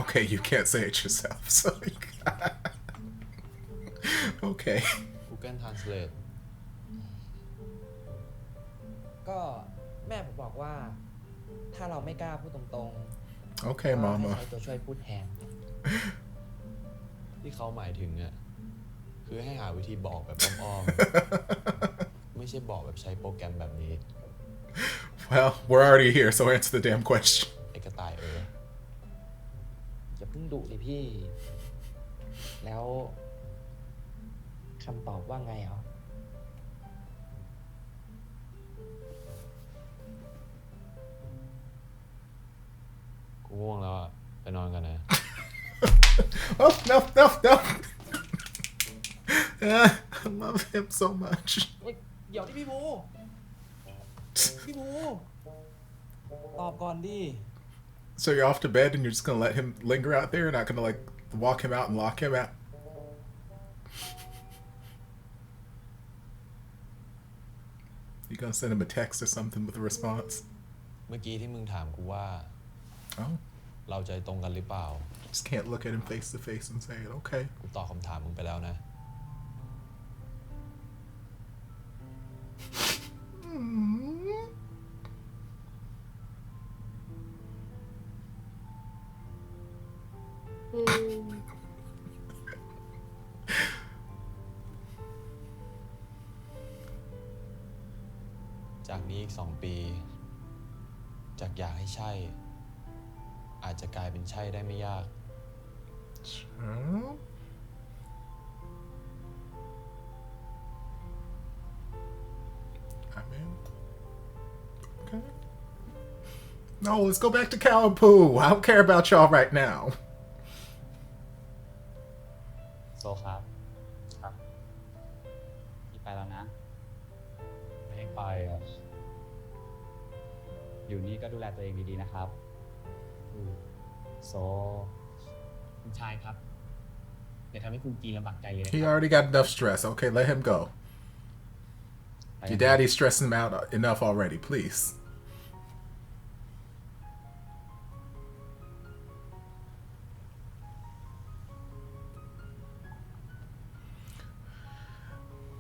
Okay, you can't say it yourself, so you Okay. Google Translate ก็แม่ผมบอกว่าถ้าเราไม่กล้าพูดตรงๆ Okay, ก็ Mama. ให้ใช้ตัวช่วยพูดแทน ที่เขาหมายถึงอ่ะคือให้หาวิธีบอกแบบอ้อมๆ ไม่ใช่บอกแบบใช้โปรแกรมแบบนี้ Well, we're already here, so answer the damn question. ไอ้กระต่ายอย่าเพิ่งดุดิพี่ แล้วคำตอบว่าไงเหรอ กูง่วงแล้วอ่ะไปนอนกันนะ Oh, no. I love him so much. เดี๋ยวที่พี่บูตอบก่อนดิ So you're off to bed and you're just gonna let him linger out there? You're not gonna like walk him out and lock him out? You gonna send him a text or something with a response? เมื่อกี้ที่มึงถามกูว่า Oh. เราใจตรงกันหรือเปล่า Just can't look at him face to face and say it. Okay. กูตอบคำถามมึงไปแล้วนะ เ จากนี้อีก2 ปีจากอยากให้ใช่อาจจะกลายเป็นใช่ได้ไม่ยาก I mean, okay. No, let's go back to Chanapoom. I don't care about y'all right now. โซครับพี่ไปแล้วนะ ไม่ไปอ่ะ อยู่นี่ก็ดูแลตัวเองดีๆนะครับ โซคุณชายครับอย่าทำให้คุณจีนลำบากใจเลยนะ He already got enough stress. Okay, let him go. Your daddy's stressing him out enough already, please.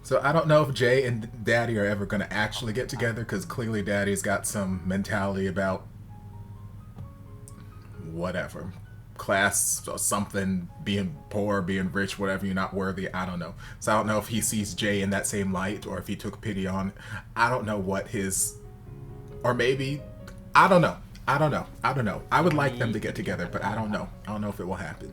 So I don't know if Jay and Daddy are ever going to actually get together, because clearly Daddy's got some mentality about whatever. Class or something, being poor, being rich, whatever, you're not worthy. I don't know. So I don't know if he sees Jay in that same light or if he took pity on. I don't know what his, or maybe, I don't know. I don't know. I don't know. I would like them to get together, but I don't know. I don't know if it will happen.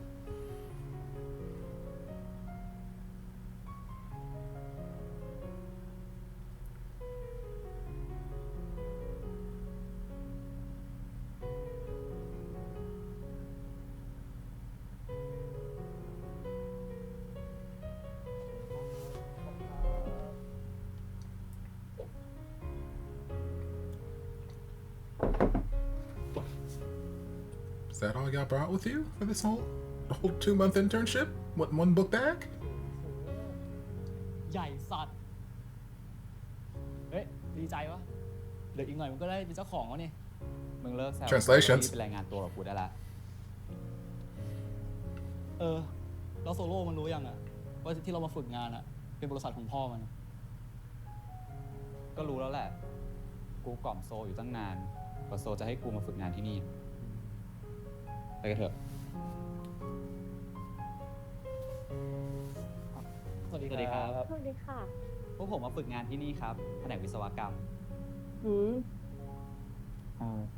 Is that all y'all brought with you for this whole 2-month internship? What, 1 book bag? ใหญ่สัตว์เฮ้ยดีใจวะเดี๋ยวอีกหน่อยมันก็ได้เป็นเจ้าของแล้วนี่ มึงเลิกแซว Translations เป็นรายงานตัวกับกูได้ละ แล้วโซโล่มันรู้ยังอะว่าที่เรามาฝึกงานอะเป็นบริษัทของพ่อมัน ก็รู้แล้วแหละ กูกล่อมโซอยู่ตั้งนานกว่าโซจะให้กูมาฝึกงานที่นี่ไปกันเถอะ สวัสดีครับ สวัสดีค่ะ พวกผมมาฝึกงานที่นี่ครับแผนกวิศวกรรม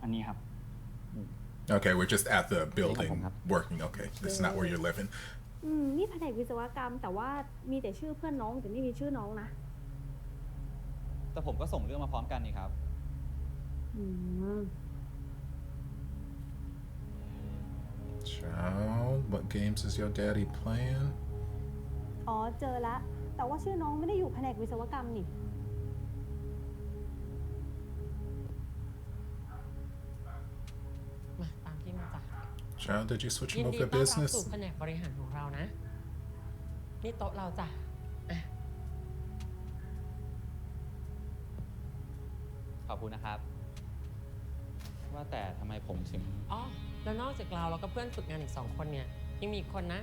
อันนี้ครับ Okay, we're just at the building working. Okay, this is not where you're living. นี่แผนกวิศวกรรมแต่ว่ามีแต่ชื่อเพื่อนน้องแต่ไม่มีชื่อน้องนะ แต่ผมก็ส่งเรื่องมาพร้อมกันนี่ครับ Child, what games is your daddy playing? อ๋อเจอละแต่ว่าชื่อน้องไม่ได้อยู่แผนกวิศวกรรมนี่ มาตามที่มาจ้ะ Child, did you switch ยิ him นดี over ต้ to อนรับ business? สู่แผนกบริหารของเรานะ นี่โต๊ะเราจ้ะ ขอบคุณนะครับ ว่าแต่ทำไมผมถึง อ๋อ แล้วนอกจากเราก็เพื่อนฝึกงานอีก2 คนเนี่ยยังมีอีกคนนะ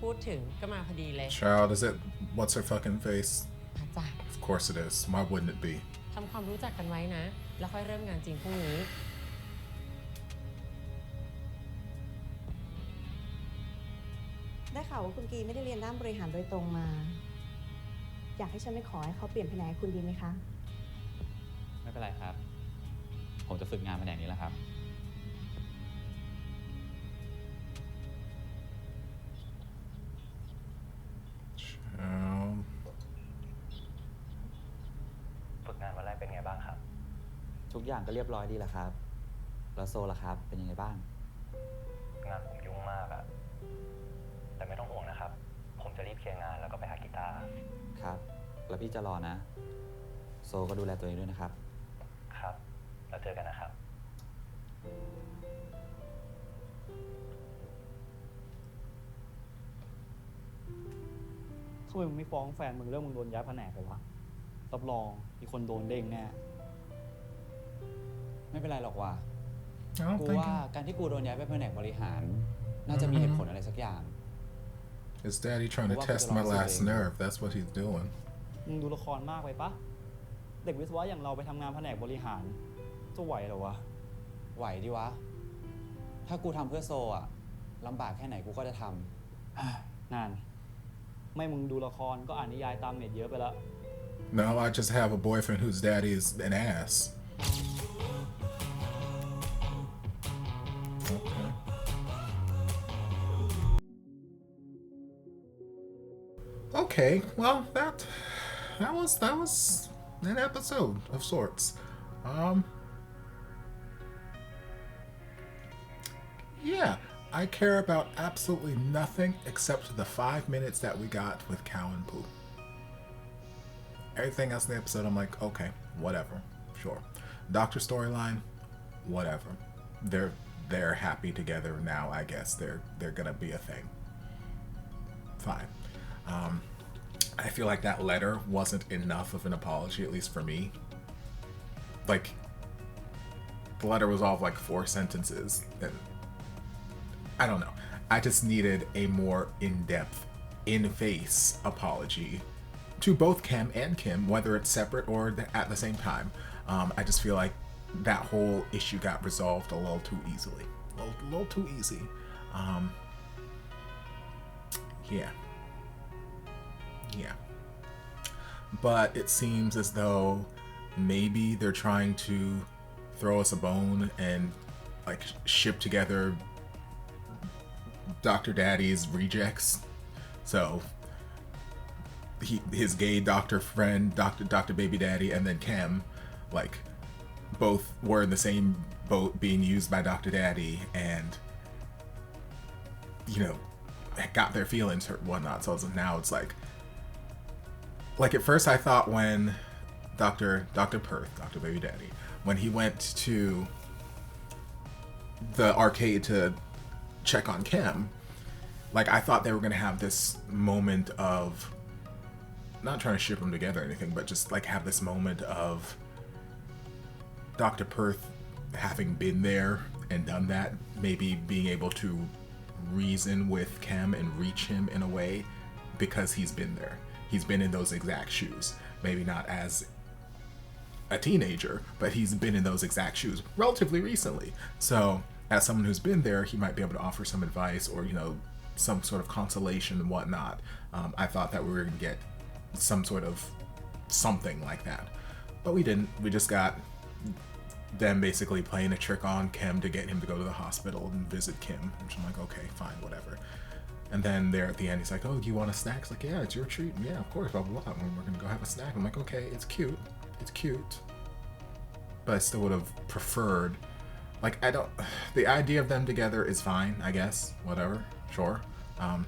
พูดถึงก็มาพอดีเลย Child, is it? What's her fucking face? จ้ะ Of course it is. Why wouldn't it be? ทำความรู้จักกันไว้นะ แล้วค่อยเริ่มงานจริงพรุ่งนี้ ได้ข่าวว่าคุณกีไม่ได้เรียนด้านบริหารโดยตรงมา อยากให้ฉันไปขอให้เขาเปลี่ยนแผนกให้คุณดีไหมคะ ไม่เป็นไรครับ ผมจะฝึกงานแผนกนี้แหละครับ Child. ฝึกงานวันแรกเป็นไงบ้างครับ ทุกอย่างก็เรียบร้อยดีแล้วครับ แล้วโซล่ะครับ เป็นยังไงบ้าง งานผมยุ่งมากอะแต่ไม่ต้องห่วงนะครับ ผมจะรีบเคลียร์งานแล้วก็ไปหากีตาร์ ครับ แล้วพี่จะรอนะ โซก็ดูแลตัวเองด้วยนะครับ ครับ แล้วเจอกันนะครับ ทำไมมึงไม่ฟ้องแฟนมึงเรื่องมึงโดนย้ายแผนกไปวะรับรองมีคนโดนเด้งแน่ ไม่เป็นไรหรอกว่ะ I don't กู think ว่าการที่กูโดนย้ายไปแผนกบริหาร น่าจะมีเหตุผลอะไรสักอย่าง his daddy trying to test my last nerve. That's what he's doing. มึงดูละครมากไปปะ เด็กวิศวะอย่างเราไปทำงานแผนกบริหารจะไหวเหรอวะ ไหวดิวะ ถ้ากูทำเพื่อโซอะลำบากแค่ไหนกูก็จะทำ นั่น ไม่มึงดูละครก็อ่านนิยายตามเน็ตเยอะไปแล้ว No, I just have a boyfriend whose daddy is an ass. Okay. Okay, well, that was an episode of sorts. Yeah, I care about absolutely nothing except the 5 minutes that we got with Cow and Pooh. Everything else in the episode, I'm like, okay, whatever, sure. Doctor storyline, whatever. They're happy together now. I guess they're gonna be a thing. Fine. I feel like that letter wasn't enough of an apology, at least for me. Like, the letter was all of like 4 sentences, and I don't know. I just needed a more in-depth, in-face apology to both Cam and Kim, whether it's separate or at the same time. I just feel like that whole issue got resolved a little too easily. A little too easy. Yeah. But it seems as though maybe they're trying to throw us a bone and like ship together Dr. Daddy's rejects. So his gay doctor friend, Dr. Baby Daddy, and then Kim, like, both were in the same boat being used by Dr. Daddy, and, you know, got their feelings hurt and whatnot. So now it's like at first I thought when Dr. Baby Daddy, when he went to the arcade to check on Kim, like, I thought they were gonna have this moment of, not trying to ship them together or anything, but just like have this moment of Dr. Perth having been there and done that, maybe being able to reason with Kim and reach him in a way because he's been there. He's been in those exact shoes. Maybe not as a teenager, but he's been in those exact shoes relatively recently. So as someone who's been there, he might be able to offer some advice or, you know, some sort of consolation and whatnot. I thought that we were going to get some sort of something like that, but we didn't. We just got them basically playing a trick on Kim to get him to go to the hospital and visit Kim, which I'm like, okay, fine, whatever. And then there at the end, he's like, oh, do you want a snack? It's like, yeah, it's your treat. Yeah, of course, blah, blah, blah. We're gonna go have a snack. I'm like, okay, it's cute, but I still would have preferred, like, the idea of them together is fine, I guess, whatever, sure. I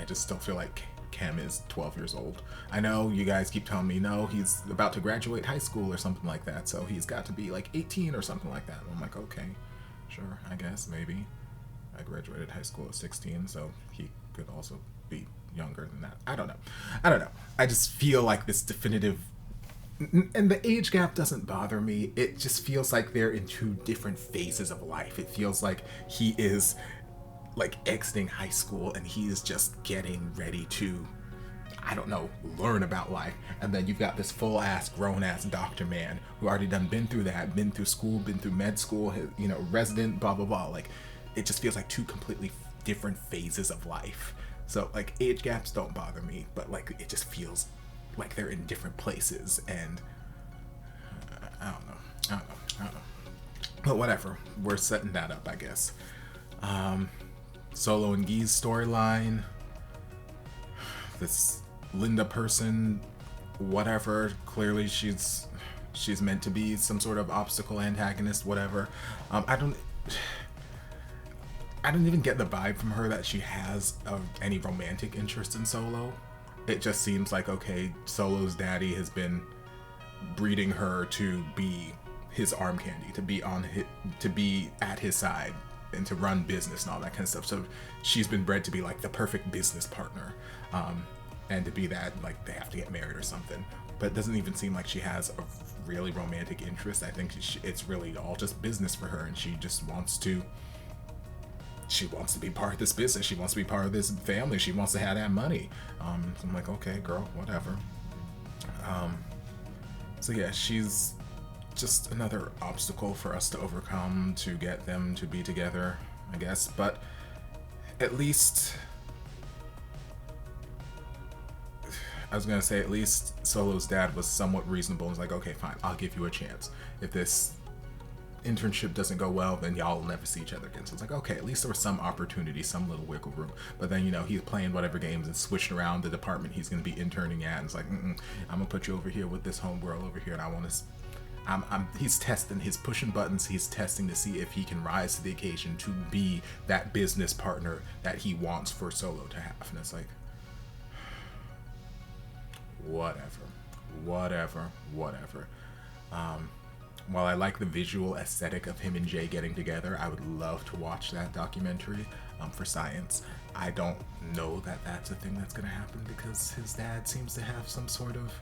just still feel like Kim is 12 years old. I know you guys keep telling me, no, he's about to graduate high school or something like that, so he's got to be like 18 or something like that. I'm like, okay, sure, I guess, maybe. I graduated high school at 16, so he could also be younger than that. I don't know. I just feel like this definitive, and the age gap doesn't bother me. It just feels like they're in 2 different phases of life. It feels like he is like exiting high school and he is just getting ready to, I don't know, learn about life. And then you've got this full ass, grown ass doctor man who already been through that, been through school, been through med school, you know, resident, blah, blah, blah. Like, it just feels like 2 completely different phases of life. So like, age gaps don't bother me, but like, it just feels like they're in different places, and I don't know. But whatever, we're setting that up, I guess. Solo and Gee's storyline, this Linda person, whatever, clearly she's meant to be some sort of obstacle antagonist, whatever. I don't even get the vibe from her that she has any romantic interest in Solo. It just seems like, okay, Solo's daddy has been breeding her to be his arm candy, to be at his side, and to run business and all that kind of stuff. So she's been bred to be like the perfect business partner, and to be that, like, they have to get married or something. But it doesn't even seem like she has a really romantic interest. I think it's really all just business for her, and she just wants to be part of this business. She wants to be part of this family. She wants to have that money. So I'm like, okay, girl, whatever. So yeah, she's just another obstacle for us to overcome to get them to be together, I guess. But at least I was gonna say at least Solo's dad was somewhat reasonable and was like, okay, fine, I'll give you a chance. If this internship doesn't go well, then y'all will never see each other again. So it's like, okay, at least there was some opportunity, some little wiggle room. But then, you know, he's playing whatever games and switching around the department he's gonna be interning at, and it's like, I'm gonna put you over here with this homegirl over here, and I want to. He's testing, he's pushing buttons, he's testing to see if he can rise to the occasion to be that business partner that he wants for Solo to have. And it's like, whatever. While I like the visual aesthetic of him and Jay getting together, I would love to watch that documentary for science. I don't know that that's a thing that's going to happen because his dad seems to have some sort of,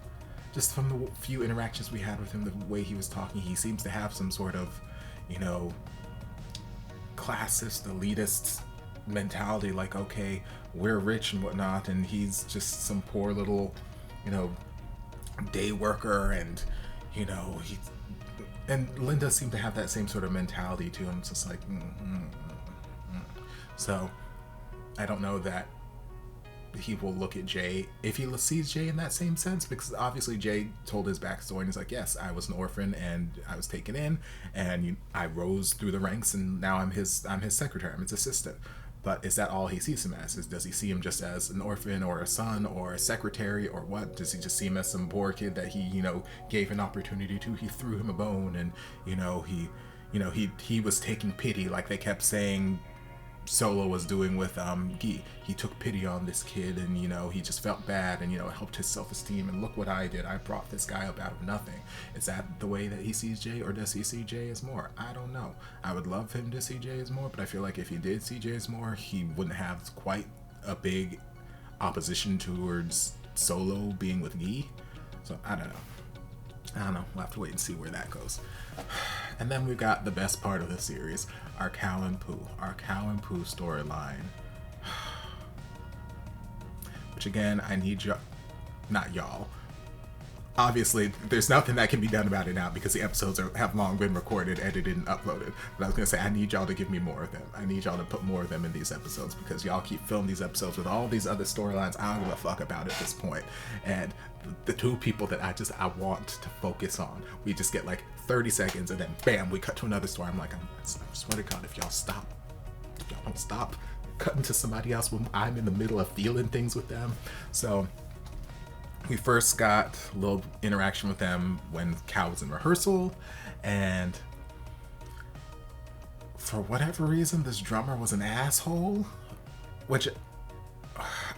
just from the few interactions we had with him, the way he was talking, he seems to have some sort of, you know, classist, elitist mentality, like, okay, we're rich and whatnot, and he's just some poor little, you know, day worker, and, you know, and Linda seemed to have that same sort of mentality too, and it's just like, So, I don't know that he will look at Jay, if he sees Jay in that same sense, because obviously Jay told his backstory and he's like, yes, I was an orphan and I was taken in and I rose through the ranks and now I'm his secretary, I'm his assistant. But is that all he sees him as? Does he see him just as an orphan or a son or a secretary, or what? Does he just see him as some poor kid that he, you know, gave an opportunity to? He threw him a bone, and, you know, he was taking pity, like they kept saying Solo was doing with Guy. He took pity on this kid, and, you know, he just felt bad, and, you know, it helped his self-esteem, and look what I did, I brought this guy up out of nothing. Is that the way that he sees Jay, or does he see Jay as more? I don't know. I would love him to see Jay as more, but I feel like if he did see Jay as more, he wouldn't have quite a big opposition towards Solo being with Guy. So I don't know, we'll have to wait and see where that goes. And then we've got the best part of the series, our Cow and Pooh storyline. Which again, I need y'all, not y'all. Obviously, there's nothing that can be done about it now because the episodes have long been recorded, edited, and uploaded. But I was gonna say, I need y'all to give me more of them. I need y'all to put more of them in these episodes because y'all keep filming these episodes with all these other storylines. I don't give a fuck about at this point. And the two people that I want to focus on, we just get like 30 seconds and then bam, we cut to another story. I'm like, I swear to God, if y'all don't stop cutting to somebody else when I'm in the middle of feeling things with them. So we first got a little interaction with them when Cal was in rehearsal, and for whatever reason, this drummer was an asshole, which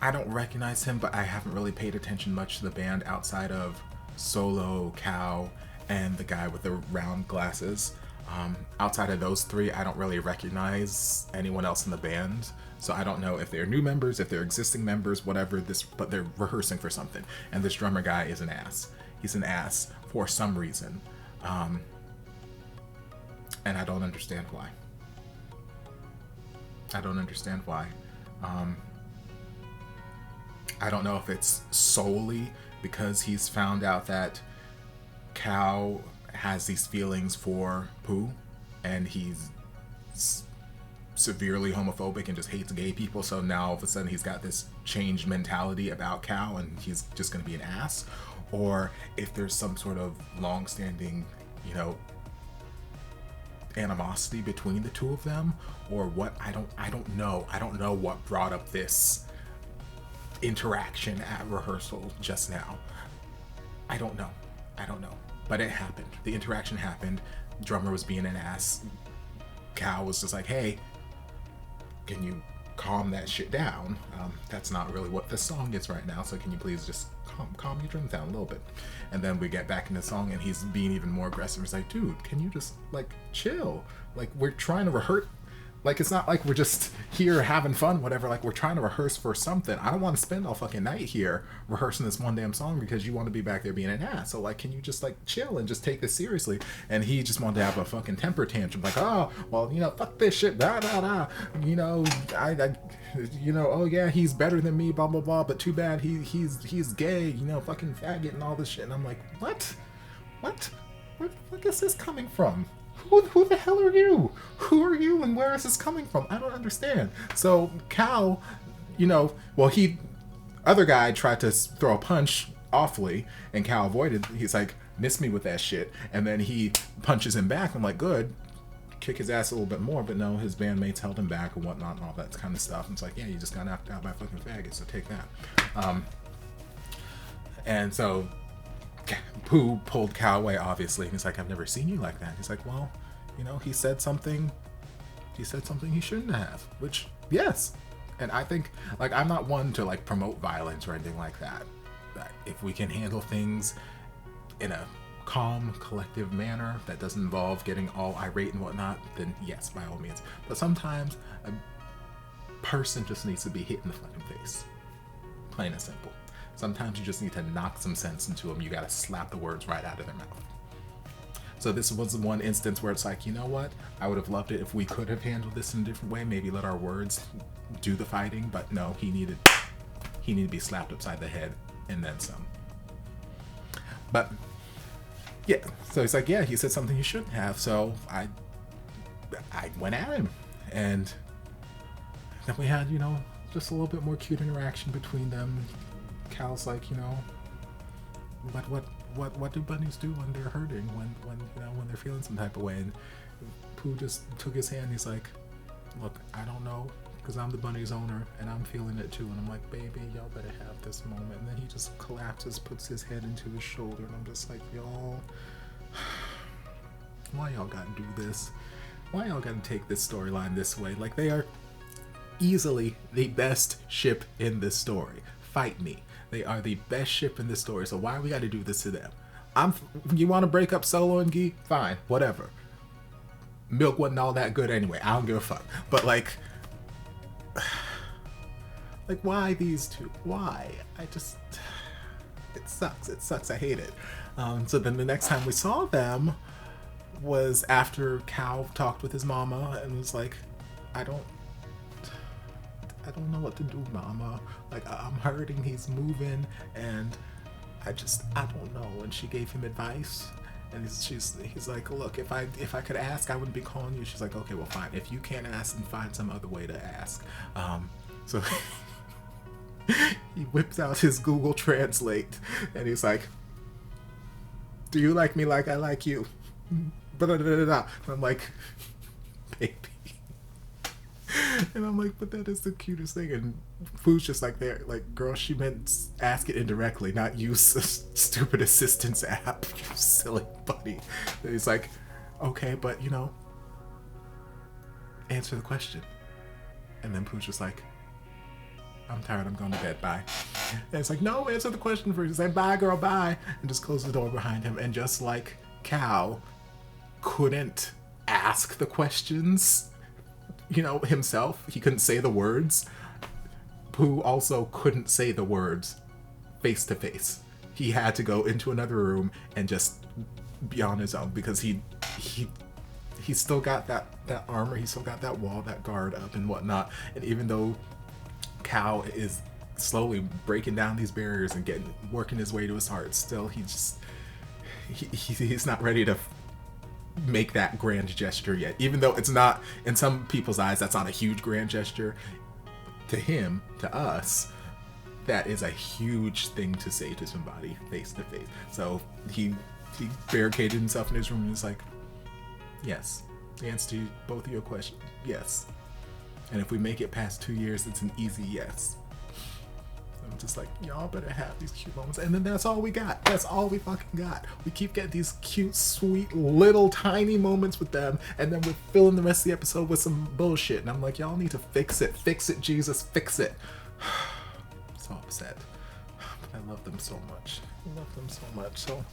I don't recognize him, but I haven't really paid attention much to the band outside of Solo, Cal, and the guy with the round glasses. Outside of those three, I don't really recognize anyone else in the band. So I don't know if they're new members, if they're existing members, whatever this, but they're rehearsing for something. And this drummer guy is an ass. He's an ass for some reason. And I don't understand why. I don't know if it's solely because he's found out that Cal has these feelings for Pooh, and he's severely homophobic and just hates gay people, so now all of a sudden he's got this changed mentality about Cal and he's just going to be an ass, or if there's some sort of long-standing, you know, animosity between the two of them, or what. I don't know what brought up this interaction at rehearsal just now. I don't know, but it happened. The interaction happened. Drummer was being an ass. Cal was just like, hey, can you calm that shit down? That's not really what the song is right now, so can you please just calm your drums down a little bit? And then we get back in the song and he's being even more aggressive. He's like, dude, can you just like chill? Like, we're trying to rehearse. Like, it's not like we're just here having fun, whatever. Like, we're trying to rehearse for something. I don't want to spend all fucking night here rehearsing this one damn song because you want to be back there being an ass. So, like, can you just, like, chill and just take this seriously? And he just wanted to have a fucking temper tantrum. Like, oh, well, you know, fuck this shit, da, da, da. You know, you know, oh, yeah, he's better than me, blah, blah, blah. But too bad he's gay, you know, fucking faggot and all this shit. And I'm like, what? Where the fuck is this coming from? Who the hell are you? Who are you and where is this coming from? I don't understand. So Cal, you know, well, other guy tried to throw a punch awfully, and Cal avoided. He's like, miss me with that shit. And then he punches him back. I'm like, good. Kick his ass a little bit more, but no, his bandmates held him back and whatnot and all that kind of stuff. And it's like, yeah, you just got knocked out by a fucking faggot, so take that. And so Pooh pulled Cal away, obviously, and he's like, I've never seen you like that. He's like, well, you know, he said something he shouldn't have, which, yes. And I think, like, I'm not one to, like, promote violence or anything like that. But if we can handle things in a calm, collective manner that doesn't involve getting all irate and whatnot, then yes, by all means. But sometimes a person just needs to be hit in the fucking face. Plain and simple. Sometimes you just need to knock some sense into them. You gotta slap the words right out of their mouth. So this was one instance where it's like, you know what? I would have loved it if we could have handled this in a different way. Maybe let our words do the fighting, but no, he needed to be slapped upside the head and then some. But yeah, so he's like, yeah, he said something he shouldn't have. So I went at him, and then we had, you know, just a little bit more cute interaction between them. Cal's like, you know, what do bunnies do when they're hurting, when you know, when they're feeling some type of way? And Pooh just took his hand. He's like, look, I don't know, because I'm the bunny's owner and I'm feeling it too. And I'm like, baby, y'all better have this moment. And then he just collapses, puts his head into his shoulder, and I'm just like, y'all, why y'all gotta do this? Why y'all gotta take this storyline this way? Like, they are easily the best ship in this story. Fight me. They are the best ship in this story, so why we gotta do this to them? You want to break up Solo and Gi? Fine, whatever. Milk wasn't all that good anyway. I don't give a fuck. But like why these two? Why? It sucks. It sucks. I hate it. So then the next time we saw them was after Cal talked with his mama and was like, I don't know what to do, mama. Like, I'm hurting, he's moving, and I don't know. And she gave him advice, and he's like, look, if I could ask, I wouldn't be calling you. She's like, okay, well, fine. If you can't ask, then find some other way to ask. So he whips out his Google Translate, and he's like, do you like me like I like you? And I'm like, baby. And I'm like, but that is the cutest thing. And Pooh's just like, there, like, girl, she meant ask it indirectly, not use a stupid assistance app, you silly buddy. And he's like, okay, but you know, answer the question. And then Pooh's just like, I'm tired, I'm going to bed, bye. And it's like, no, answer the question first. He's like, bye, girl, bye. And just close the door behind him. And just like Cal couldn't ask the questions, you know, himself, he couldn't say the words, Pooh also couldn't say the words face to face. He had to go into another room and just be on his own, because he still got that armor, he still got that wall, that guard up and whatnot. And even though Cal is slowly breaking down these barriers and working his way to his heart, still he's not ready to make that grand gesture yet. Even though it's not, in some people's eyes, that's not a huge grand gesture. To him, to us, that is a huge thing to say to somebody face to face. So he barricaded himself in his room and was like, yes, the answer to both of your questions, yes. And if we make it past 2 years, it's an easy yes. I'm just like, y'all better have these cute moments. And then that's all we got. That's all we fucking got. We keep getting these cute, sweet, little, tiny moments with them, and then we're filling the rest of the episode with some bullshit. And I'm like, y'all need to fix it. Fix it, Jesus, fix it. I'm so upset. But I love them so much. I love them so much. So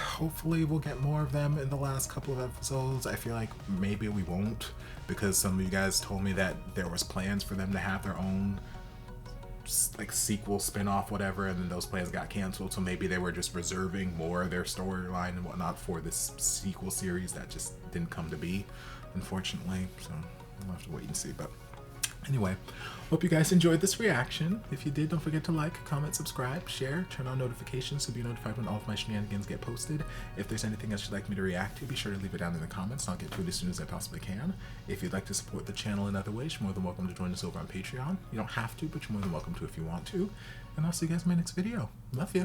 hopefully we'll get more of them in the last couple of episodes. I feel like maybe we won't, because some of you guys told me that there was plans for them to have their own like sequel, spin-off, whatever, and then those plans got canceled. So maybe they were just reserving more of their storyline and whatnot for this sequel series that just didn't come to be, unfortunately. So we'll have to wait and see. But Anyway, hope you guys enjoyed this reaction. If you did, don't forget to like, comment, subscribe, share, turn on notifications to be notified when all of my shenanigans get posted. If there's anything else you'd like me to react to, be sure to leave it down in the comments. I'll get to it as soon as I possibly can. If you'd like to support the channel in other ways, you're more than welcome to join us over on Patreon. You don't have to, but you're more than welcome to if you want to. And I'll see you guys in my next video. Love ya.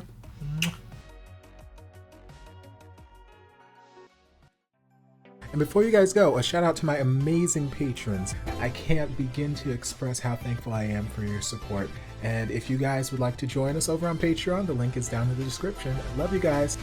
And before you guys go, a shout out to my amazing patrons. I can't begin to express how thankful I am for your support. And if you guys would like to join us over on Patreon, the link is down in the description. Love you guys.